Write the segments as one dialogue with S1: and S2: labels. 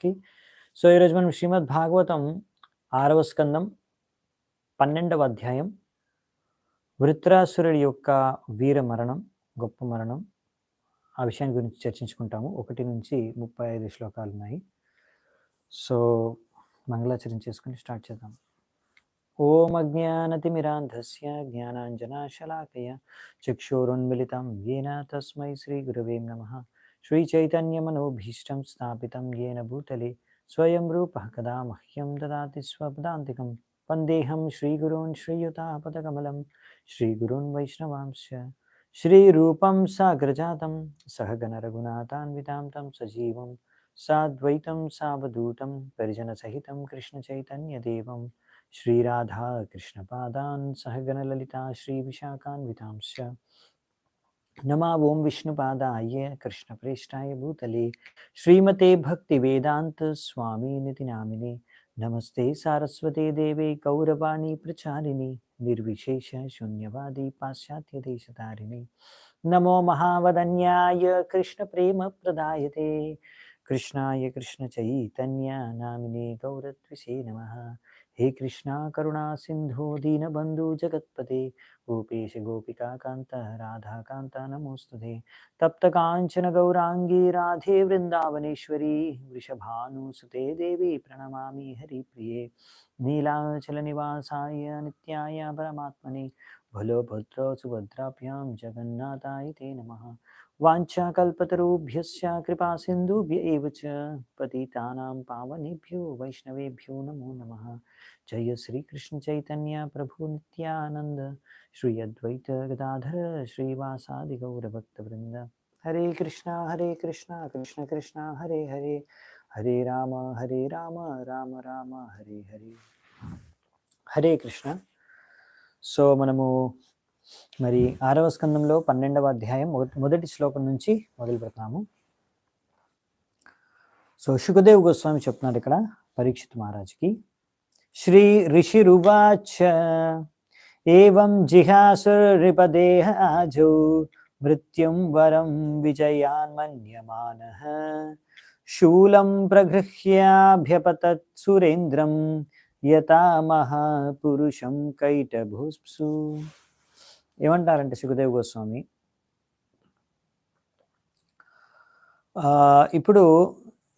S1: అందరికీ. సో ఈరోజు మనం శ్రీమద్ భాగవతం 6వ స్కందం 12వ అధ్యాయం వృత్రాసురుడి యొక్క వీర మరణం, గొప్ప మరణం, ఆ విషయాన్ని గురించి చర్చించుకుంటాము. 1 నుంచి 35 శ్లోకాలు ఉన్నాయి. సో మంగళాచరణ చేసుకుని స్టార్ట్ చేద్దాం. ఓం అజ్ఞానతిమిరాంధస్య జ్ఞానాంజనాశలాకయ చక్షురున్మిళితం యేన తస్మై శ్రీగురవే నమః. శ్రీచైతన్యమనోభీష్టం స్థాపితం యేన భూతలే స్వయం రూపః కదా మహ్యం దదాతి స్వపదాంతికం. వందేహం శ్రీగురూన్ శ్రీయుతాపదకమలం శ్రీగురూన్ వైష్ణవాంశ్చ. శ్రీరూపం సాగ్రజాతం సహగణ రఘునాథాన్వితాం తం సజీవం సాద్వైతం సావధూతం పరిజనసహితం కృష్ణచైతన్యదేవం శ్రీరాధా కృష్ణపాదాన్ సహగణలలితా శ్రీవిశాఖాన్వితాంశ్చ. नमा ओं विष्णुपादाय कृष्णप्रेष्ठाय भूतले श्रीमते भक्तिवेदांत स्वामी निति नामिने. नमस्ते सारस्वते देवे गौरवाणी प्रचारिणे निर्विशेष शून्यवादी पाश्चात्य देशतारिणे. नमो महावदन्याय कृष्ण प्रेम प्रदायते कृष्णाय कृष्ण चैतन्य नामिने गौरत्विषे नमः. हे कृष्णा करुणा सिंधु दीनबंधु जगत्पते गोपेश गोपिका कांत राधा कांत नमोस्तुते. तप्त कांचन गौरांगी राधे वृंदावनेश्वरी वृषभानुसुते देवी प्रणमामि हरिप्रिये. नीलाचल निवासाय नित्याय परमात्मने भलो भद्रो सुभद्राभ्यां जगन्नाथाय ते नमः. वाञ्छाकल्पतरुभ्यश्च कृपा सिन्धुभ्य एव च पतितानां पावनेभ्यो वैष्णवेभ्यो नमो नमः. जय श्री कृष्ण चैतन्य प्रभु नित्यानंद श्री अद्वैत गदाधर श्रीवासादि गौरभक्तवृंद. हरे कृष्णा कृष्ण कृष्ण हरे हरे हरे राम राम राम हरे हरे. हरे कृष्ण. సో మనము మరి 6వ స్కందంలో 12వ అధ్యాయం మొదటి శ్లోకం నుంచి మొదలు పెడతాము. సో శుకదేవ్ గోస్వామి చెప్తున్నారు ఇక్కడ పరీక్షిత్ మహారాజ్కి. శ్రీ ఋషిరువాచ ఏవం జిహాసురిపదేహ ఆజౌ మృత్యుం వరం విజయాన్మన్యమానః శూలం ప్రగృహ్యాభ్యపతత్ సురేంద్రం యథా మహాపురుషం కైటభుస్సు. ఏమంటారంటే శుకదేవ్ గోస్వామి, ఇప్పుడు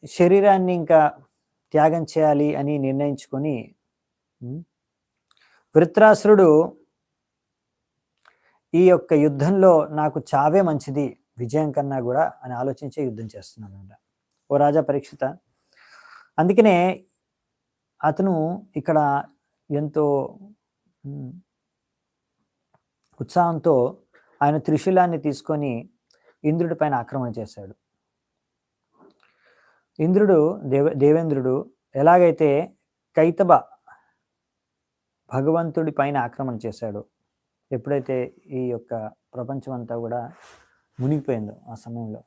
S1: శరీరాన్ని ఇంకా త్యాగం చేయాలి అని నిర్ణయించుకొని వృత్రాసురుడు ఈ యొక్క యుద్ధంలో నాకు చావే మంచిది విజయం కన్నా కూడా అని ఆలోచించే యుద్ధం చేస్తున్నాడు. ఓ రాజా పరీక్షిత, అందుకనే అతను ఇక్కడ ఎంతో ఉత్సాహంతో ఆయన త్రిశూలాన్ని తీసుకొని ఇంద్రుడి పైన ఆక్రమణ చేశాడు. ఇంద్రుడు దేవేంద్రుడు ఎలాగైతే కైతబ భగవంతుడి పైన ఆక్రమణ చేశాడు, ఎప్పుడైతే ఈ యొక్క ప్రపంచం అంతా కూడా మునిగిపోయిందో ఆ సమయంలో,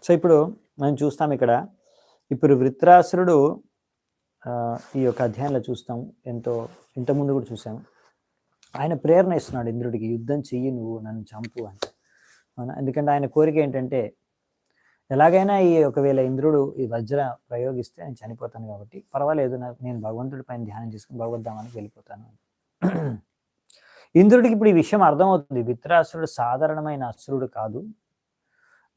S1: సో ఇప్పుడు మనం చూస్తాం ఇక్కడ ఇప్పుడు వృత్రాసురుడు ఈ యొక్క అధ్యాయంలో చూస్తాం, ఇంతకుముందు కూడా చూసాం, ఆయన ప్రేరణ ఇస్తున్నాడు ఇంద్రుడికి, యుద్ధం చెయ్యి, నువ్వు నన్ను చంపు అని. ఎందుకంటే ఆయన కోరిక ఏంటంటే ఎలాగైనా ఒకవేళ ఇంద్రుడు ఈ వజ్ర ప్రయోగిస్తే నేను చనిపోతాను కాబట్టి పర్వాలేదు, నేను భగవంతుడి పైన ధ్యానం చేసుకుని భగవద్ధామానికి వెళ్ళిపోతాను. ఇంద్రుడికి ఇప్పుడు ఈ విషయం అర్థమవుతుంది, వృత్రాసురుడు సాధారణమైన అసురుడు కాదు,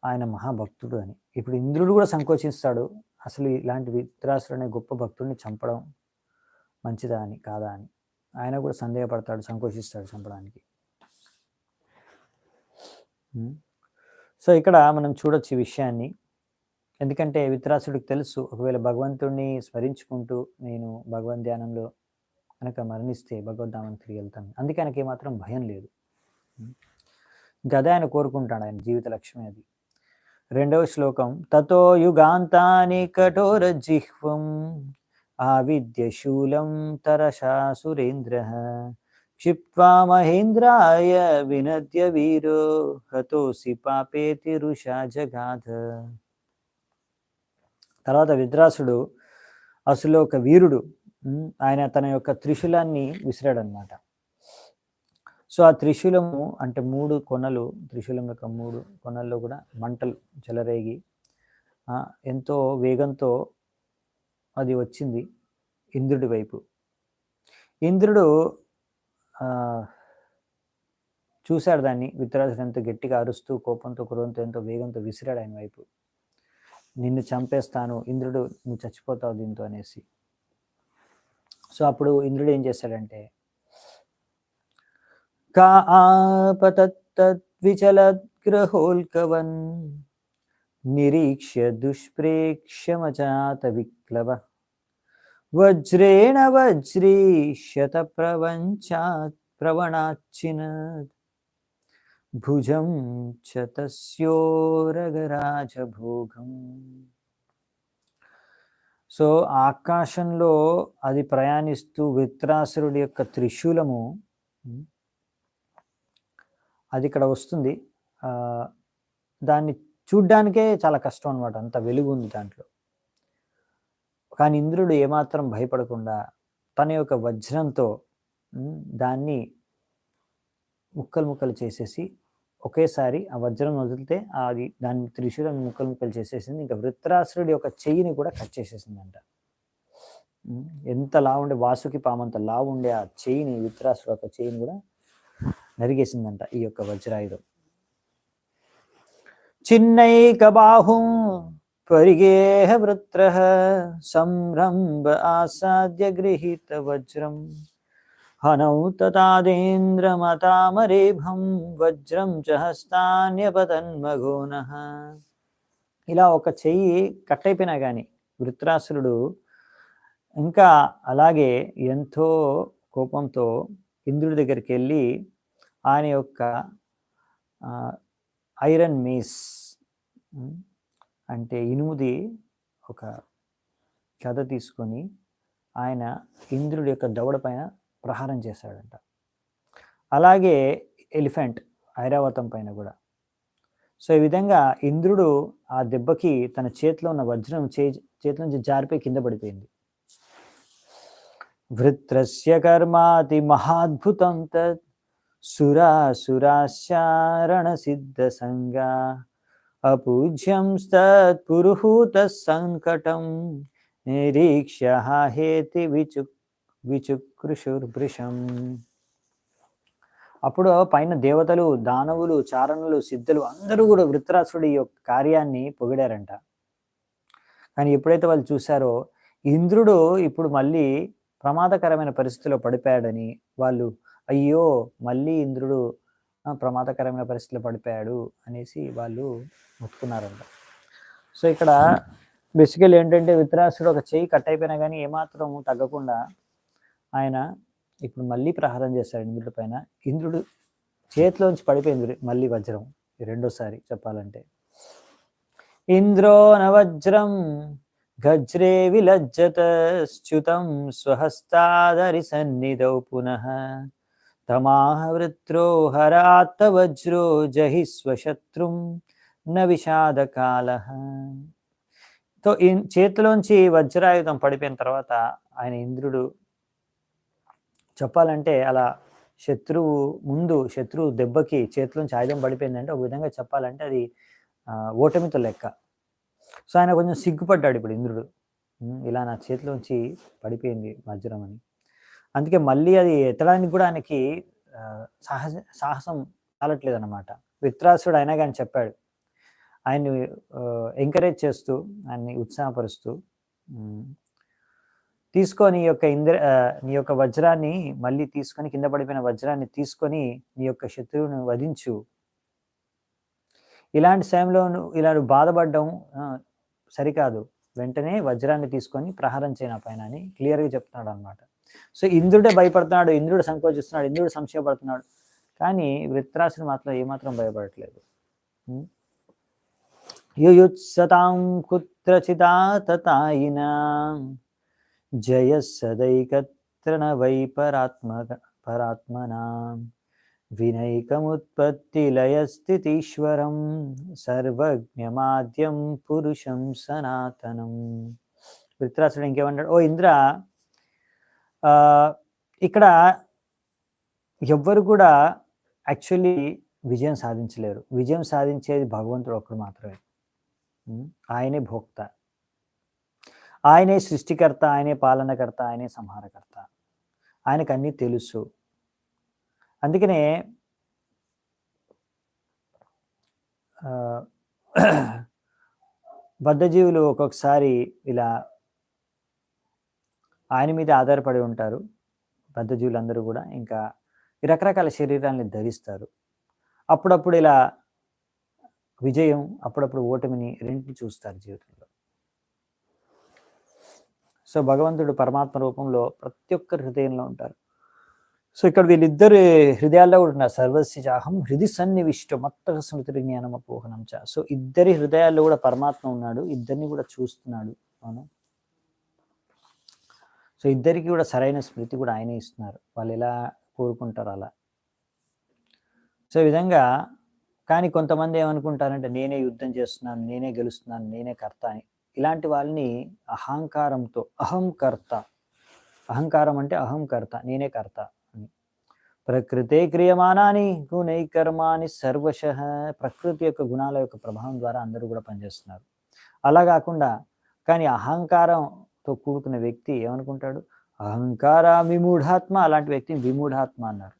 S1: ఆయన మహాభక్తుడు అని. ఇప్పుడు ఇంద్రుడు కూడా సంకోచిస్తాడు, అసలు ఇలాంటి వృత్రాసురుడు అనే గొప్ప భక్తుడిని చంపడం మంచిదా అని కాదా అని ఆయన కూడా సందేహపడతాడు, సంకోచిస్తాడు చంపడానికి. సో ఇక్కడ మనం చూడొచ్చు ఈ విషయాన్ని. ఎందుకంటే వృత్రాసుడికి తెలుసు, ఒకవేళ భగవంతుడిని స్మరించుకుంటూ నేను భగవద్ ధ్యానంలో కనుక మరణిస్తే భగవద్ధామానికి తిరిగి వెళ్తాను. అందుకే ఆయనకి ఏమాత్రం భయం లేదు. ఇంకా అదే ఆయన కోరుకుంటాడు, ఆయన జీవిత లక్ష్యమే అది. 2వ శ్లోకం. తతో యుగాంతాని కఠోర జిహ్వం ఆవిద్యశూలం తరశా సురేంద్రః క్షిప్త్వా మహేంద్రాయ వినద్య వీరో హతోసి పాపేతి రుషా జగాధ. తర్వాత విద్రాసుడు అసలు ఒక వీరుడు, ఆయన తన యొక్క త్రిశూలాన్ని విసిరాడనమాట. సో ఆ త్రిశూలము అంటే 3 కొనలు, త్రిశూలం యొక్క 3 కొనల్లో కూడా మంటలు చెలరేగి ఎంతో వేగంతో అది వచ్చింది ఇంద్రుడి వైపు. ఇంద్రుడు చూశాడు దాన్ని. విత్తరాసుడు ఎంతో గట్టిగా అరుస్తూ, కోపంతో, క్రోధంతో, ఎంతో వేగంతో విసిరాడు ఆయన వైపు. నిన్ను చంపేస్తాను ఇంద్రుడు, నువ్వు చచ్చిపోతావు దీంతో అనేసి. సో అప్పుడు ఇంద్రుడు ఏం చేశాడంటే, కా ఆపతద్విచలద్గ్రహోల్కవన్ నిరీక్ష్య దుష్ప్రేక్ష్యమజాత విక్లవ వజ్రేణ వజ్రీష్యత ప్రవణాచ్చినద్ భుజం చ తస్యోరగరాజభోగం. సో ఆకాశంలో అది ప్రయాణిస్తూ వృత్రాసురుడి యొక్క త్రిశూలము అది ఇక్కడ వస్తుంది. దాన్ని చూడ్డానికే చాలా కష్టం అనమాట, అంత వెలుగు ఉంది దాంట్లో. కానీ ఇంద్రుడు ఏమాత్రం భయపడకుండా తన యొక్క వజ్రంతో దాన్ని ముక్కలు ముక్కలు చేసేసి, ఒకేసారి ఆ వజ్రం వదిలితే అది దాని త్రిశూలం ముక్కలు ముక్కలు చేసేసింది. ఇంకా వృత్రాసురుడి యొక్క చెయ్యిని కూడా కట్ చేసేసిందంట. ఎంత లావుండే, వాసుకి పామంత లావుండే ఆ చెయ్యిని, వృత్రాసురుడు యొక్క చెయ్యిని కూడా నరిగేసిందంట ఈ యొక్క వజ్రాయుధం. చిన్నైక బాహుం పరిగేహ వృత్రః సంరంభ ఆసాద్య గృహీత వజ్రం హనౌ తతాదేంద్రమతామరేభం వజ్రం చ హస్తాన్యపతన్మఘోనః. ఇలా ఒక చెయ్యి కట్ అయిపోయినా కానీ వృత్రాసురుడు ఇంకా అలాగే ఎంతో కోపంతో ఇంద్రుడి దగ్గరికి వెళ్ళి ఆయన యొక్క ఐరన్ మేస్ అంటే ఇనుముది ఒక కథ తీసుకొని ఆయన ఇంద్రుడి యొక్క దవడ పైన ప్రహారం చేశాడంట. అలాగే ఎలిఫెంట్ ఐరావతం పైన కూడా. సో ఈ విధంగా ఇంద్రుడు ఆ దెబ్బకి తన చేతిలో ఉన్న వజ్రం చేతిలో నుంచి జారిపోయి కింద పడిపోయింది. వృత్రస్య కర్మాతి మహాద్భుతం తత్ సురాసురాశారణ సిద్ధ సంగా అపూజ్యం తత్ పురుహూత సంకటం నిరీక్ష్య హేతి విచుకృషుర్భృశం. అప్పుడు పైన దేవతలు, దానవులు, చారణులు, సిద్ధులు అందరూ కూడా వృత్రాసురుడి యొక్క కార్యాన్ని పొగిడారంట. కానీ ఎప్పుడైతే వాళ్ళు చూశారో ఇంద్రుడు ఇప్పుడు మళ్ళీ ప్రమాదకరమైన పరిస్థితిలో పడిపోయాడని, వాళ్ళు అయ్యో మళ్ళీ ఇంద్రుడు ప్రమాదకరమైన పరిస్థితిలో పడిపోయాడు అనేసి వాళ్ళు మొత్తుకున్నారంట. సో ఇక్కడ బేసికల్ ఏంటంటే వృత్రాసురుడు ఒక చెయ్యి కట్ అయిపోయినా కానీ ఏమాత్రం తగ్గకుండా ఆయన ఇప్పుడు మళ్ళీ ప్రహారం చేశాడు ఇంద్రుడి పైన. ఇంద్రుడు చేతిలోంచి పడిపోయింది మళ్ళీ వజ్రం రెండోసారి చెప్పాలంటే. ఇంద్రో నవజ్రం గజ్రే విలజ్జతశ్చ్యుతం స్వహస్తాదరి సన్నిధౌ పునః తమాహ వృత్రో హరాత్త వజ్రో జహి స్వశత్రుం న విషాదకాలః. సో చేతిలోంచి వజ్రాయుధం పడిపోయిన తర్వాత ఆయన ఇంద్రుడు చెప్పాలంటే అలా శత్రువు దెబ్బకి చేతిలోంచి ఆయుధం పడిపోయిందంటే ఒక విధంగా చెప్పాలంటే అది ఓటమితో లెక్క. సో ఆయన కొంచెం సిగ్గుపడ్డాడు ఇప్పుడు ఇంద్రుడు, ఇలా నా చేతిలోంచి పడిపోయింది వజ్రం అని. అందుకే మళ్ళీ అది ఎత్తడానికి కూడా ఆయనకి సాహసం చాలట్లేదు అన్నమాట. వృత్రాసురుడు అయినా కానీ చెప్పాడు, ఆయన్ని ఎంకరేజ్ చేస్తూ, ఆయన్ని ఉత్సాహపరుస్తూ, తీసుకొని నీ యొక్క వజ్రాన్ని మళ్ళీ తీసుకొని, కింద పడిపోయిన వజ్రాన్ని తీసుకొని నీ యొక్క శత్రువును వధించు. ఇలాంటి సమయంలో ఇలా బాధపడడం సరికాదు, వెంటనే వజ్రాన్ని తీసుకొని ప్రహారం చేయన పైన అని క్లియర్గా చెప్తున్నాడు అనమాట. సో ఇంద్రుడే భయపడుతున్నాడు, ఇంద్రుడు సంకోచిస్తున్నాడు, ఇంద్రుడు సంశయపడుతున్నాడు, కానీ వృత్రాసుడు మాత్రం ఏమాత్రం భయపడట్లేదు. యుయుత్సతాం కుత్రచిదాతతాయినా జయ సదైకత్ర న వై పరాత్మనా వినైకముత్పత్తి లయస్థితీశ్వరం సర్వజ్ఞమాద్యం పురుషం సనాతనం. వృత్రాసుడు ఇంకేమన్నాడు, ఓ ఇంద్ర, ఇక్కడ ఎవ్వరు కూడా యాక్చువల్లీ విజయం సాధించలేరు. విజయం సాధించేది భగవంతుడు ఒక్కడు మాత్రమే. ఆయనే భోక్త. ఆయనే సృష్టికర్త, ఆయనే పాలనకర్త, ఆయనే సంహారకర్త. ఆయనకన్నీ తెలుసు. అందుకనే బద్ధజీవులు ఒక్కొక్కసారి ఇలా ఆయన మీద ఆధారపడి ఉంటారు. బద్ధజీవులందరూ కూడా ఇంకా రకరకాల శరీరాల్ని ధరిస్తారు. అప్పుడప్పుడు ఇలా విజయం, అప్పుడప్పుడు ఓటమిని రెండింటిని చూస్తారు జీవితంలో. సో భగవంతుడు పరమాత్మ రూపంలో ప్రతి ఒక్కరి హృదయంలో ఉంటారు. సో ఇక్కడ వీళ్ళిద్దరి హృదయాల్లో కూడా ఉన్నారు. సర్వస్య చాహం హృది సన్నివిష్ట మత్తక స్మృతి జ్ఞానం అపోహనం చ. సో ఇద్దరి హృదయాల్లో కూడా పరమాత్మ ఉన్నాడు, ఇద్దరిని కూడా చూస్తున్నాడు. అవును. సో ఇద్దరికి కూడా సరైన స్మృతి కూడా ఆయనే ఇస్తున్నారు. వాళ్ళు ఎలా కోరుకుంటారు అలా. సో ఈ విధంగా కానీ కొంతమంది ఏమనుకుంటారంటే నేనే యుద్ధం చేస్తున్నాను, నేనే గెలుస్తున్నాను, నేనే కర్త అని. ఇలాంటి వాళ్ళని అహంకారంతో అహంకర్త, అహంకారం అంటే అహంకర్త, నేనే కర్త అని. ప్రకృతే క్రియమానాని గుణైకర్మాని సర్వశః. ప్రకృతి యొక్క గుణాల యొక్క ప్రభావం ద్వారా అందరూ కూడా పనిచేస్తున్నారు. అలా కాకుండా కానీ అహంకారంతో కూడుకున్న వ్యక్తి ఏమనుకుంటాడు, అహంకార విమూఢాత్మ. అలాంటి వ్యక్తిని విమూఢాత్మ అన్నారు.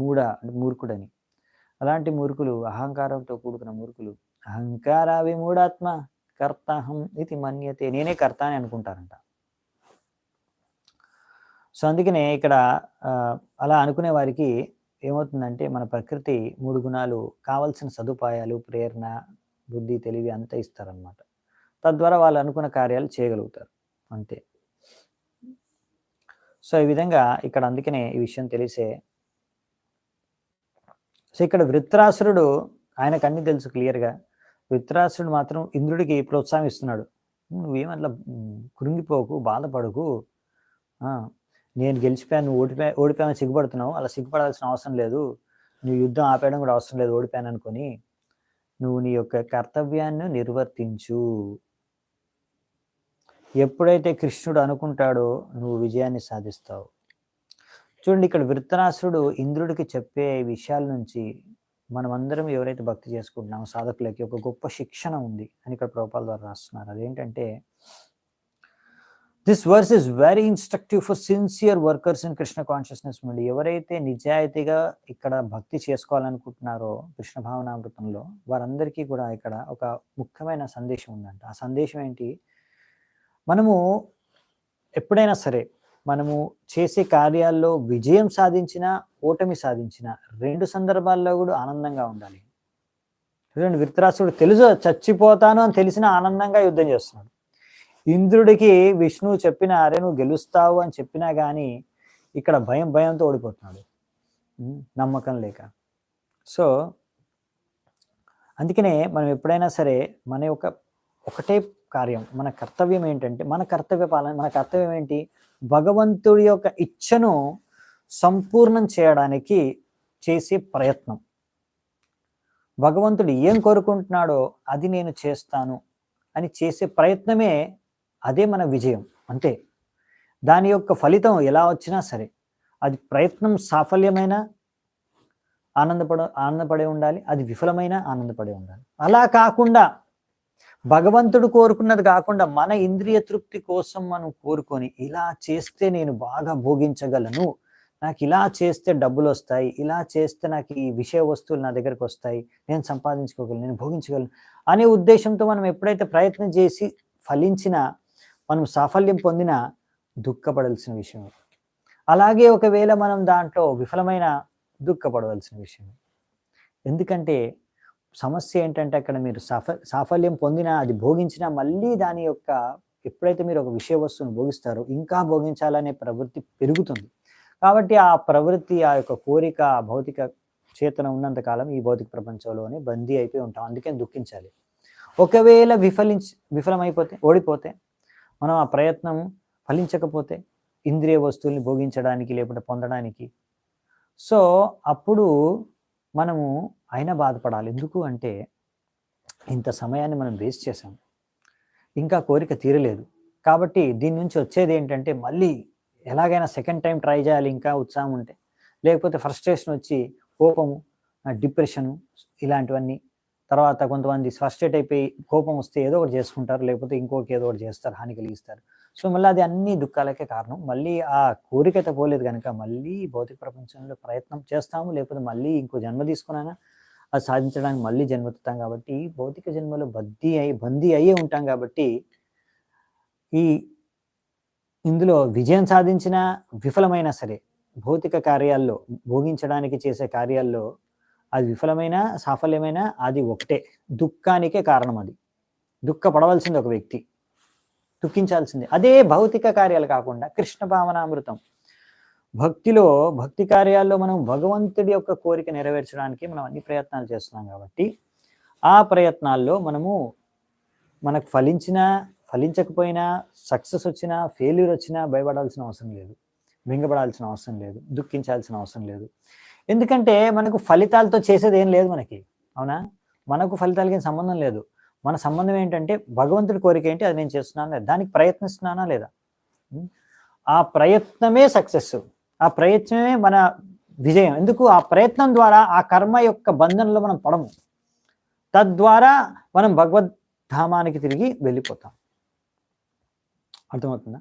S1: మూఢ అంటే మూర్ఖుడని. అలాంటి మూర్ఖులు, అహంకారంతో కూడుకున్న మూర్ఖులు అహంకార విమూఢాత్మ కర్తాహం ఇది మన్యతే. నేనే కర్త అని అనుకుంటారంట. సో అందుకనే ఇక్కడ అలా అనుకునే వారికి ఏమవుతుందంటే మన ప్రకృతి 3 గుణాలు కావాల్సిన సదుపాయాలు, ప్రేరణ, బుద్ధి, తెలివి అంతా ఇస్తారనమాట. తద్వారా వాళ్ళు అనుకున్న కార్యాలు చేయగలుగుతారు అంతే. సో ఈ విధంగా ఇక్కడ అందుకనే ఈ విషయం తెలిసే. సో ఇక్కడ వృత్రాసురుడు ఆయనకు అన్ని తెలుసు క్లియర్గా. వృత్రాసురుడు మాత్రం ఇంద్రుడికి ప్రోత్సాహం ఇస్తున్నాడు. నువ్వేమట్లా కృంగిపోకు, బాధపడకు, నేను గెలిచిపోయాను, నువ్వు ఓడిపోయాను సిగ్గుపడుతున్నావు. అలా సిగ్గుపడాల్సిన అవసరం లేదు. నువ్వు యుద్ధం ఆపేయడం కూడా అవసరం లేదు ఓడిపోయాను అనుకొని. నువ్వు నీ యొక్క కర్తవ్యాన్ని నిర్వర్తించు. ఎప్పుడైతే కృష్ణుడు అనుకుంటాడో నువ్వు విజయాన్ని సాధిస్తావు. చూడండి ఇక్కడ వృత్రాసురుడు ఇంద్రుడికి చెప్పే విషయాల నుంచి మనమందరం ఎవరైతే భక్తి చేసుకుంటున్నామో సాధకులకి ఒక గొప్ప శిక్షణ ఉంది అని ఇక్కడ ప్రభుపాద ద్వారా రాస్తున్నారు. అదేంటంటే this verse is very instructive for sincere workers in Krishna consciousness నుండి. ఎవరైతే నిజాయితీగా ఇక్కడ భక్తి చేసుకోవాలనుకుంటున్నారో కృష్ణ భావనామృతంలో వారందరికీ కూడా ఇక్కడ ఒక ముఖ్యమైన సందేశం ఉందంట. ఆ సందేశం ఏంటి, మనము ఎప్పుడైనా సరే మనము చేసే కార్యాల్లో విజయం సాధించినా ఓటమి సాధించినా 2 సందర్భాల్లో కూడా ఆనందంగా ఉండాలి. చూడండి వృత్రాసురుడు తెలుసు చచ్చిపోతాను అని తెలిసినా ఆనందంగా యుద్ధం చేస్తున్నాడు. ఇంద్రుడికి విష్ణువు చెప్పిన అరే నువ్వు గెలుస్తావు అని చెప్పినా కానీ ఇక్కడ భయంతో ఓడిపోతున్నాడు, నమ్మకం లేక. సో అందుకనే మనం ఎప్పుడైనా సరే మన ఒకటే కార్యం, మన కర్తవ్యం ఏంటంటే మన కర్తవ్యం ఏంటి, భగవంతుడి యొక్క ఇచ్ఛను సంపూర్ణం చేయడానికి చేసే ప్రయత్నం. భగవంతుడు ఏం కోరుకుంటున్నాడో అది నేను చేస్తాను అని చేసే ప్రయత్నమే అదే మన విజయం అంతే. దాని యొక్క ఫలితం ఎలా వచ్చినా సరే అది ప్రయత్నం సాఫల్యమైన ఆనందపడే ఉండాలి, అది విఫలమైన ఆనందపడే ఉండాలి. అలా కాకుండా భగవంతుడు కోరుకున్నది కాకుండా మన ఇంద్రియ తృప్తి కోసం మనం కోరుకొని ఇలా చేస్తే నేను బాగా భోగించగలను, నాకు ఇలా చేస్తే డబ్బులు వస్తాయి, ఇలా చేస్తే నాకు ఈ విషయ వస్తువులు నా దగ్గరకు వస్తాయి, నేను సంపాదించుకోగలను, నేను భోగించగలను అనే ఉద్దేశంతో మనం ఎప్పుడైతే ప్రయత్నం చేసి ఫలించినా మనం సాఫల్యం పొందినా దుఃఖపడాల్సిన విషయం. అలాగే ఒకవేళ మనం దాంట్లో విఫలమైన దుఃఖపడవలసిన విషయం. ఎందుకంటే సమస్య ఏంటంటే అక్కడ మీరు సాఫల్యం పొందినా అది భోగించినా మళ్ళీ దాని యొక్క ఎప్పుడైతే మీరు ఒక విషయ వస్తువును భోగిస్తారో ఇంకా భోగించాలనే ప్రవృత్తి పెరుగుతుంది. కాబట్టి ఆ ప్రవృత్తి, ఆ యొక్క కోరిక, ఆ భౌతిక చేతన ఉన్నంతకాలం ఈ భౌతిక ప్రపంచంలోనే బందీ అయిపోయి ఉంటాం. అందుకని దుఃఖించాలి. ఒకవేళ విఫలమైపోతే, ఓడిపోతే, మనం ఆ ప్రయత్నం ఫలించకపోతే ఇంద్రియ వస్తువుల్ని భోగించడానికి లేకపోతే పొందడానికి, సో అప్పుడు మనము అయినా బాధపడాలి. ఎందుకు అంటే ఇంత సమయాన్ని మనం వేస్ట్ చేసాం, ఇంకా కోరిక తీరలేదు. కాబట్టి దీని నుంచి వచ్చేది ఏంటంటే మళ్ళీ ఎలాగైనా సెకండ్ టైం ట్రై చేయాలి ఇంకా ఉత్సాహం ఉంటే. లేకపోతే ఫ్రస్ట్రేషన్ వచ్చి కోపము, డిప్రెషను ఇలాంటివన్నీ. తర్వాత కొంతమంది ఫ్రస్ట్రేట్ అయిపోయి కోపం వస్తే ఏదో ఒకటి చేసుకుంటారు. లేకపోతే ఇంకోటి ఏదో ఒకటి చేస్తారు, హాని కలిగిస్తారు. సో, మళ్ళీ అది అన్ని దుఃఖాలకే కారణం. మళ్ళీ ఆ కోరికైతే పోలేదు గనక మళ్ళీ భౌతిక ప్రపంచంలో ప్రయత్నం చేస్తాము. లేకపోతే మళ్ళీ ఇంకో జన్మ తీసుకున్నానా అది సాధించడానికి మళ్ళీ జన్మెత్తుతాం కాబట్టి భౌతిక జన్మలో బందీ అయ్యే ఉంటాం కాబట్టి ఈ ఇందులో విజయం సాధించినా, విఫలమైనా సరే భౌతిక కార్యాల్లో భోగించడానికి చేసే కార్యాల్లో అది విఫలమైనా, సాఫల్యమైనా అది ఒకటే. దుఃఖానికే కారణం అది. దుఃఖపడవలసింది ఒక వ్యక్తి. దుఃఖించాల్సిందే. అదే భౌతిక కార్యాలు కాకుండా కృష్ణ భావనామృతం. భక్తి కార్యాల్లో మనం భగవంతుడి యొక్క కోరిక నెరవేర్చడానికి మనం అన్ని ప్రయత్నాలు చేస్తున్నాం కాబట్టి ఆ ప్రయత్నాల్లో మనకు ఫలించకపోయినా, సక్సెస్ వచ్చినా, ఫెయిల్యూర్ వచ్చినా భయపడాల్సిన అవసరం లేదు, బెంగపడాల్సిన అవసరం లేదు, దుఃఖించాల్సిన అవసరం లేదు. ఎందుకంటే మనకు ఫలితాలతో చేసేది ఏం లేదు మనకి. అవునా? మనకు ఫలితాలకి సంబంధం లేదు. మన సంబంధం ఏంటంటే భగవంతుడి కోరిక ఏంటి, అది నేను చేస్తున్నాను లేదా, దానికి ప్రయత్నిస్తున్నానా లేదా. ఆ ప్రయత్నమే సక్సెస్, ఆ ప్రయత్నమే మన విజయం. ఎందుకు? ఆ ప్రయత్నం ద్వారా ఆ కర్మ యొక్క బంధంలో మనం పడము. తద్వారా మనం భగవద్ధామానికి తిరిగి వెళ్ళిపోతాం. అర్థమవుతుందా?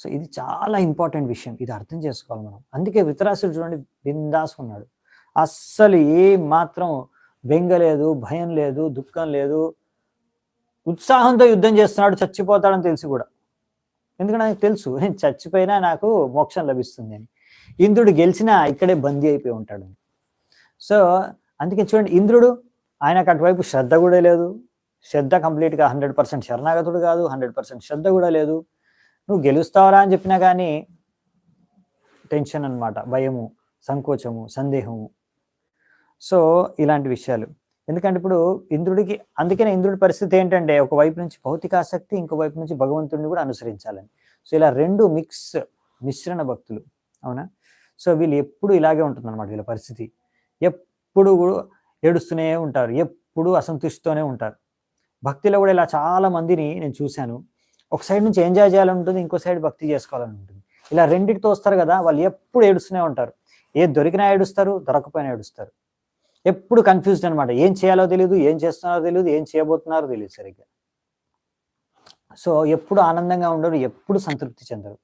S1: సో ఇది చాలా ఇంపార్టెంట్ విషయం. ఇది అర్థం చేసుకోవాలి మనం. అందుకే ధృతరాష్ట్రుడు చూడండి, బిందాస్ ఉన్నాడు. అస్సలు ఏ మాత్రం బెంగ లేదు, భయం లేదు, దుఃఖం లేదు. ఉత్సాహంతో యుద్ధం చేస్తున్నాడు, చచ్చిపోతాడని తెలిసి కూడా. ఎందుకంటే నాకు తెలుసు నేను చచ్చిపోయినా నాకు మోక్షం లభిస్తుంది అని. ఇంద్రుడు గెలిచినా ఇక్కడే బందీ అయిపోయి ఉంటాడు. సో అందుకే చూడండి, ఇంద్రుడు ఆయనకు అటువైపు శ్రద్ధ కూడా లేదు. శ్రద్ధ కంప్లీట్గా 100% శరణాగతుడు కాదు, 100% శ్రద్ధ కూడా లేదు. నువ్వు గెలుస్తావరా అని చెప్పినా కానీ టెన్షన్ అన్నమాట, భయము, సంకోచము, సందేహము. సో ఇలాంటి విషయాలు. ఎందుకంటే ఇప్పుడు ఇంద్రుడికి, అందుకనే ఇంద్రుడి పరిస్థితి ఏంటంటే ఒకవైపు నుంచి భౌతిక ఆసక్తి, ఇంకో వైపు నుంచి భగవంతుడిని కూడా అనుసరించాలని. సో ఇలా రెండు మిశ్రణ భక్తులు. అవునా? సో వీళ్ళు ఎప్పుడు ఇలాగే ఉంటుందన్నమాట వీళ్ళ పరిస్థితి. ఎప్పుడు ఏడుస్తూనే ఉంటారు, ఎప్పుడు అసంతృష్టితోనే ఉంటారు. భక్తిలో కూడా ఇలా చాలా మందిని నేను చూశాను. ఒక సైడ్ నుంచి ఎంజాయ్ చేయాలని ఉంటుంది, ఇంకో సైడ్ భక్తి చేసుకోవాలని ఉంటుంది. ఇలా రెండింటితో వస్తారు కదా, వాళ్ళు ఎప్పుడు ఏడుస్తూనే ఉంటారు. ఏది దొరికినా ఏడుస్తారు, దొరకపోయినా ఏడుస్తారు. ఎప్పుడు కన్ఫ్యూజ్డ్ అనమాట. ఏం చేయాలో తెలియదు, ఏం చేస్తున్నారో తెలియదు, ఏం చేయబోతున్నారో తెలియదు సరిగ్గా. సో ఎప్పుడు ఆనందంగా ఉండరు, ఎప్పుడు సంతృప్తి చెందరు.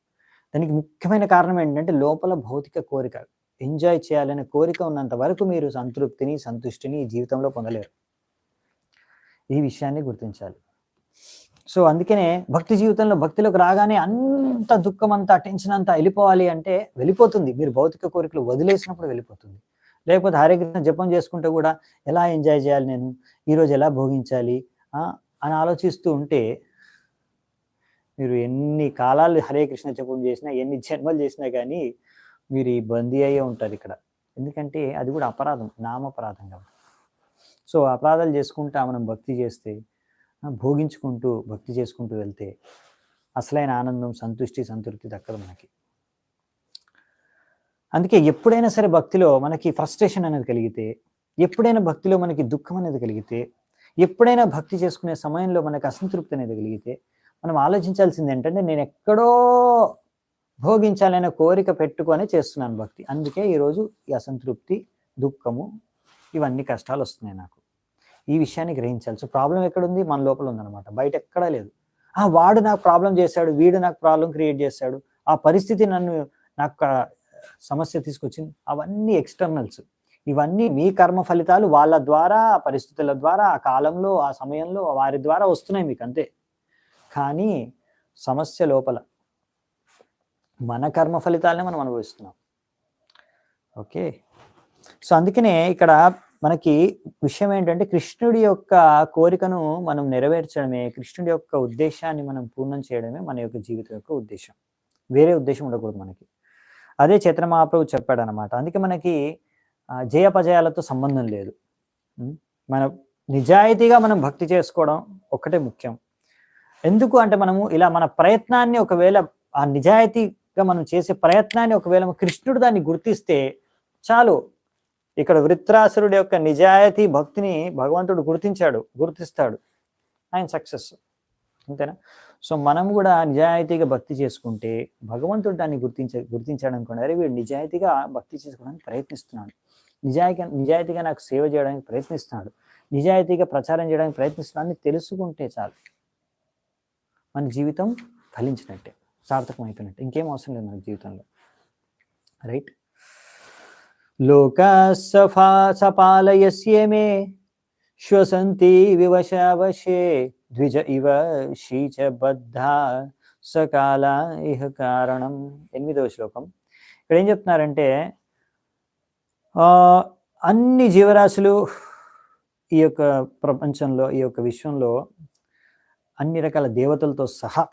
S1: దానికి ముఖ్యమైన కారణం ఏంటంటే లోపల భౌతిక కోరిక, ఎంజాయ్ చేయాలనే కోరిక ఉన్నంత వరకు మీరు సంతృప్తిని, సంతుష్టిని జీవితంలో పొందలేరు. ఈ విషయాన్ని గుర్తించాలి. సో అందుకనే భక్తి జీవితంలో, భక్తిలోకి రాగానే అంత దుఃఖం అంతా, టెన్షన్ అంతా వెళ్ళిపోవాలి అంటే వెళ్ళిపోతుంది. మీరు భౌతిక కోరికలు వదిలేసినప్పుడు వెళ్ళిపోతుంది. లేకపోతే హరే కృష్ణ జపం చేసుకుంటే కూడా ఎలా ఎంజాయ్ చేయాలి, నేను ఈరోజు ఎలా భోగించాలి అని ఆలోచిస్తూ ఉంటే మీరు ఎన్ని కాలాలు హరే కృష్ణ జపం చేసినా, ఎన్ని జన్మలు చేసినా కానీ మీరు ఈ బందీ అయ్యే ఉంటారు ఇక్కడ. ఎందుకంటే అది కూడా అపరాధం, నామపరాధం కాబట్టి. సో అపరాధాలు చేసుకుంటా మనం భక్తి చేస్తే, భోగించుకుంటూ భక్తి చేసుకుంటూ వెళ్తే అసలైన ఆనందం, సంతృప్తి దక్కదు మనకి. అందుకే ఎప్పుడైనా సరే భక్తిలో మనకి ఫ్రస్ట్రేషన్ అనేది కలిగితే, ఎప్పుడైనా భక్తిలో మనకి దుఃఖం అనేది కలిగితే, ఎప్పుడైనా భక్తి చేసుకునే సమయంలో మనకి అసంతృప్తి అనేది కలిగితే మనం ఆలోచించాల్సింది ఏంటంటే, నేను ఎక్కడో భోగించాలనే కోరిక పెట్టుకొని చేస్తున్నాను భక్తి. అందుకే ఈరోజు ఈ అసంతృప్తి, దుఃఖము, ఇవన్నీ కష్టాలు వస్తున్నాయి నాకు. ఈ విషయాన్ని గ్రహించాలి. సో ప్రాబ్లం ఎక్కడుంది? మన లోపల ఉందన్నమాట, బయట ఎక్కడా లేదు. వాడు నాకు ప్రాబ్లం చేశాడు, వీడు నాకు ప్రాబ్లం క్రియేట్ చేశాడు, ఆ పరిస్థితి నాకు సమస్య తీసుకొచ్చింది, అవన్నీ ఎక్స్టర్నల్స్. ఇవన్నీ మీ కర్మ ఫలితాలు. వాళ్ళ ద్వారా, ఆ పరిస్థితుల ద్వారా, ఆ కాలంలో, ఆ సమయంలో వారి ద్వారా వస్తున్నాయి మీకు, అంతే. కానీ సమస్య లోపల, మన కర్మ ఫలితాలనే మనం అనుభవిస్తున్నాం. ఓకే. సో అందుకనే ఇక్కడ మనకి విషయం ఏంటంటే, కృష్ణుడి యొక్క కోరికను మనం నెరవేర్చడమే, కృష్ణుడి యొక్క ఉద్దేశాన్ని మనం పూర్ణం చేయడమే మన యొక్క జీవితం యొక్క ఉద్దేశం. వేరే ఉద్దేశం ఉండకూడదు మనకి. అదే చైతన్య మహాప్రభు చెప్పాడు అనమాట. అందుకే మనకి జయాపజయాలతో సంబంధం లేదు. మన నిజాయితీగా మనం భక్తి చేసుకోవడం ఒక్కటే ముఖ్యం. ఎందుకు అంటే మనము ఇలా మన ప్రయత్నాన్ని, ఒకవేళ ఆ నిజాయితీగా మనం చేసే ప్రయత్నాన్ని ఒకవేళ కృష్ణుడు దాన్ని గుర్తిస్తే చాలు. ఇక్కడ వృత్రాసురుడి యొక్క నిజాయితీ భక్తిని భగవంతుడు గుర్తిస్తాడు, ఆయన సక్సెస్. అంతేనా? సో మనం కూడా నిజాయితీగా భక్తి చేసుకుంటే భగవంతుడు దాన్ని గుర్తించాడు అనుకోండి, అరే వీడు నిజాయితీగా భక్తి చేసుకోవడానికి ప్రయత్నిస్తున్నాడు, నిజాయితీగా నాకు సేవ చేయడానికి ప్రయత్నిస్తున్నాడు, నిజాయితీగా ప్రచారం చేయడానికి ప్రయత్నిస్తున్నాడు అని తెలుసుకుంటే చాలు, మన జీవితం ఫలించినట్టే, సార్థకం అయిపోయినట్టే, ఇంకేం అవసరం లేదు మన జీవితంలో. రైట్. లోకా సపాలయస్య మే శ్వసంతి వివశావశే ద్విజ ఇవ శీచబద్ధ సకాల ఇహ కారణం. 8వ శ్లోకం. ఇక్కడ ఏం చెప్తున్నారంటే అన్ని జీవరాశులు ఈ యొక్క ప్రపంచంలో, ఈ యొక్క విశ్వంలో అన్ని రకాల దేవతలతో సహా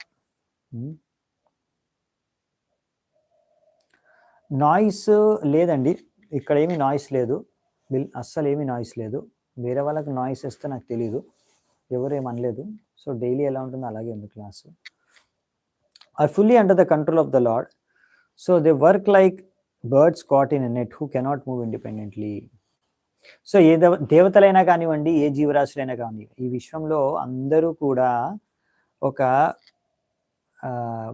S1: నాయిస్ లేదండి, ఇక్కడ ఏమీ నాయిస్ లేదు, అస్సలు ఏమీ నాయిస్ లేదు. వేరే వాళ్ళకి నాయిస్ వస్తే నాకు తెలీదు, ఎవరేమనలేదు. సో డైలీ ఎలా ఉంటుందో అలాగే ఉంది class. Are fully under the control of the lord, so they work like birds caught in a net who cannot move independently. So ఏ దేవతలైనా కానివ్వండి, ఏ జీవరాశులైనా కానివ్వండి, ఈ విశ్వంలో అందరూ కూడా ఒక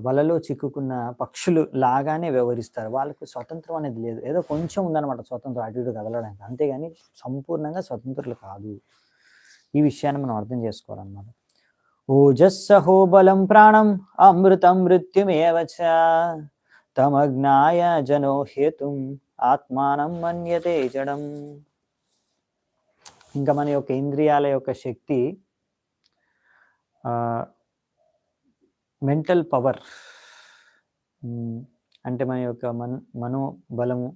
S1: వలలో చిక్కుకున్న పక్షులు లాగానే వ్యవహరిస్తారు. వాళ్ళకు స్వతంత్రం అనేది లేదు, ఏదో కొంచెం ఉందన్నమాట స్వతంత్రం అటు ఇటు కదలడానికి, అంతేగాని సంపూర్ణంగా స్వతంత్రులు కాదు. ఈ విషయాన్ని మనం అర్థం చేసుకోవాలన్నమాట. ఓజస్సహో బలం ప్రాణం అమృతం మృత్యుమేవ చ తమజ్ఞాయ జనో హేతుం ఆత్మానం మన్యతే జడం. ఇంకా మన యొక్క ఇంద్రియాల యొక్క శక్తి, మెంటల్ పవర్ అంటే మన యొక్క మనోబలము,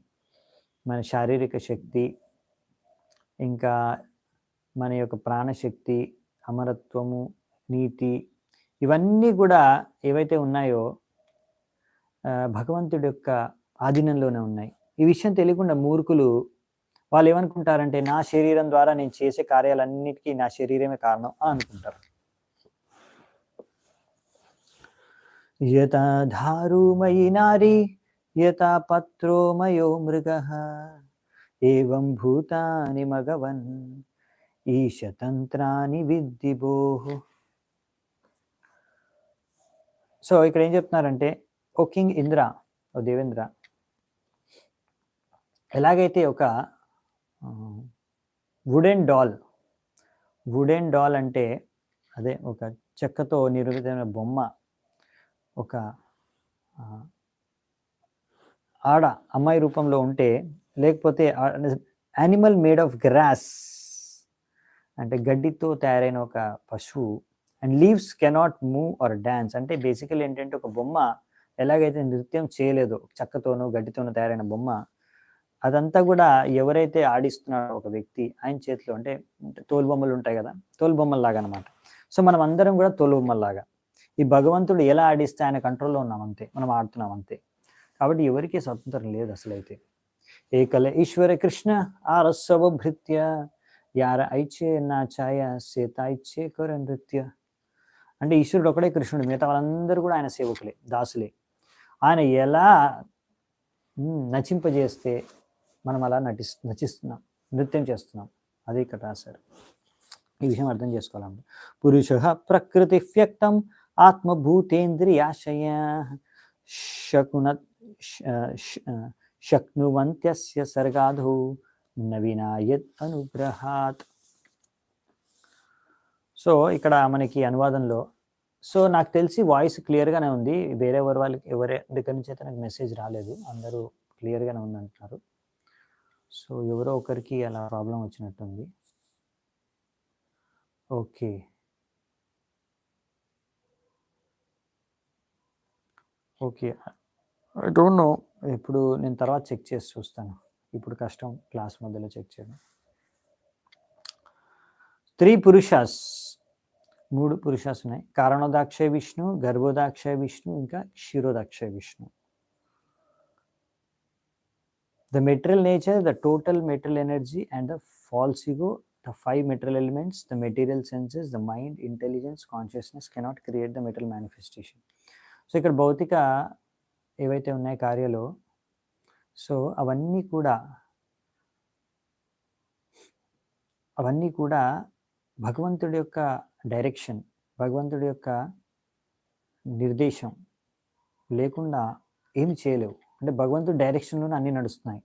S1: మన శారీరక శక్తి, ఇంకా మన యొక్క ప్రాణశక్తి, అమరత్వము, నీతి, ఇవన్నీ కూడా ఏవైతే ఉన్నాయో భగవంతుడి యొక్క ఆధీనంలోనే ఉన్నాయి. ఈ విషయం తెలియకుండా మూర్ఖులు వాళ్ళు ఏమనుకుంటారంటే నా శరీరం ద్వారా నేను చేసే కార్యాలన్నిటికీ నా శరీరమే కారణం అని అనుకుంటారు. యథా ధారుమయీ నారీ యథా పత్రో మయో మృగః ఏవం భూతాని మగవన్ ఈశతంత్రాని విద్ధి భోః. సో ఇక్కడ ఏం చెప్తున్నారంటే, ఓ కింగ్ ఇంద్ర, ఓ దేవేంద్ర, ఎలాగైతే ఒక వుడెన్ డాల్ అంటే అదే ఒక చెక్కతో నిర్మితమైన బొమ్మ, ఒక ఆడ అమ్మాయి రూపంలో ఉంటే, లేకపోతే యానిమల్ మేడ్ ఆఫ్ గ్రాస్ అంటే గడ్డితో తయారైన ఒక పశువు, and leaves cannot move or dance అంటే బేసికల్ ఏంటంటే ఒక బొమ్మ ఎలాగైతే నృత్యం చేయలేదో, చెక్కతోనో గడ్డితోనో తయారైన బొమ్మ, అదంతా కూడా ఎవరైతే ఆడిస్తున్నాడో ఒక వ్యక్తి, ఆయన చేతిలో అంటే తోలుబొమ్మలు ఉంటాయి కదా, తోలుబొమ్మల్లాగా అనమాట. సో మనం అందరం కూడా తోలుబొమ్మల్లాగా, ఈ భగవంతుడు ఎలా ఆడిస్తే ఆయన కంట్రోల్లో ఉన్నాం అంతే, మనం ఆడుతున్నాం అంతే. కాబట్టి ఎవరికీ స్వతంత్రం లేదు అసలైతే. ఏకల ఈశ్వర కృష్ణ ఆరస్సవ భృత్య యార ఐచే నా ఛాయ సేత ఐచే కర నృత్య. అంటే ఈశ్వరుడు ఒకడే కృష్ణుడు, మిగతా వాళ్ళందరూ కూడా ఆయన సేవకులే, దాసులే. ఆయన ఎలా నచింపజేస్తే మనం అలా నచిస్తున్నాం, నృత్యం చేస్తున్నాం, అదే ఇక్కడ రాశారు. ఈ విషయం అర్థం చేసుకోవాలంటే, పురుష ప్రకృతి వ్యక్తం ఆత్మభూతేంద్రియాశయ శక్నువంత్యస్య సర్గాధౌ నవీనాయత్ అనుగ్రహాత్. సో ఇక్కడ మనకి అనువాదంలో, సో నాకు తెలిసి వాయిస్ క్లియర్గానే ఉంది, వేరే ఎవరి దగ్గర నుంచి అయితే నాకు మెసేజ్ రాలేదు, అందరూ క్లియర్గానే ఉంది అంటున్నారు. సో ఎవరో ఒకరికి అలా ప్రాబ్లం వచ్చినట్టుంది. Okay, okay, I don't know, ఇప్పుడు నేను తర్వాత చెక్ చేసి చూస్తాను, ఇప్పుడు కష్టం క్లాస్ మధ్యలో చెక్ చేయడం. 3 పురుషాస్, 3 పురుషాస్ ఉన్నాయి. కారణోదాక్షయ విష్ణు, గర్భోదాక్షయ విష్ణు, ఇంకా క్షీరోదాక్షయ Vishnu. The material nature, the total material energy and the false ego, the 5 material elements, the material senses, the mind, intelligence, consciousness cannot create the material manifestation. So ఇక్కడ భౌతిక ఏవైతే ఉన్నాయి కార్యాలు, సో అవన్నీ కూడా భగవంతుడి యొక్క డైరెక్షన్, భగవంతుడి యొక్క నిర్దేశం లేకుండా ఏమి చేయలేవు. అంటే భగవంతుడి డైరెక్షన్‌లోనే అన్నీ నడుస్తున్నాయి.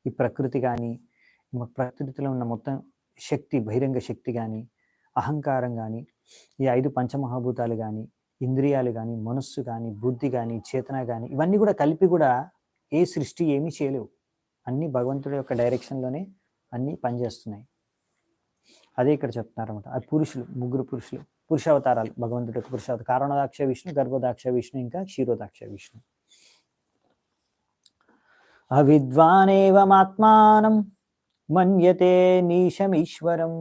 S1: ఈ ప్రకృతి గానీ, ప్రకృతిలో ఉన్న మొత్తం శక్తి, బహిరంగ శక్తి గానీ, అహంకారం గానీ, ఈ 5 పంచమహాభూతాలు గానీ, ఇంద్రియాలు గానీ, మనస్సు గానీ, బుద్ధి గానీ, చేతన గానీ, ఇవన్నీ కూడా కలిపి కూడా ఏ సృష్టి ఏమీ చేయలేవు. అన్నీ భగవంతుడి యొక్క డైరెక్షన్‌లోనే అన్నీ పనిచేస్తున్నాయి. అదే ఇక్కడ చెప్తున్నారన్నమాట. అది పురుషులు, ముగ్గురు పురుషులు, పురుషావతారాలు. భగవంతుడి యొక్క పురుషావతారం కారణాదాక్ష విష్ణు, గర్భదాక్ష విష్ణు, ఇంకా క్షీరోదాక్ష విష్ణు. అవిద్వానేవమాత్మానం మన్యతే నీశమీశ్వరం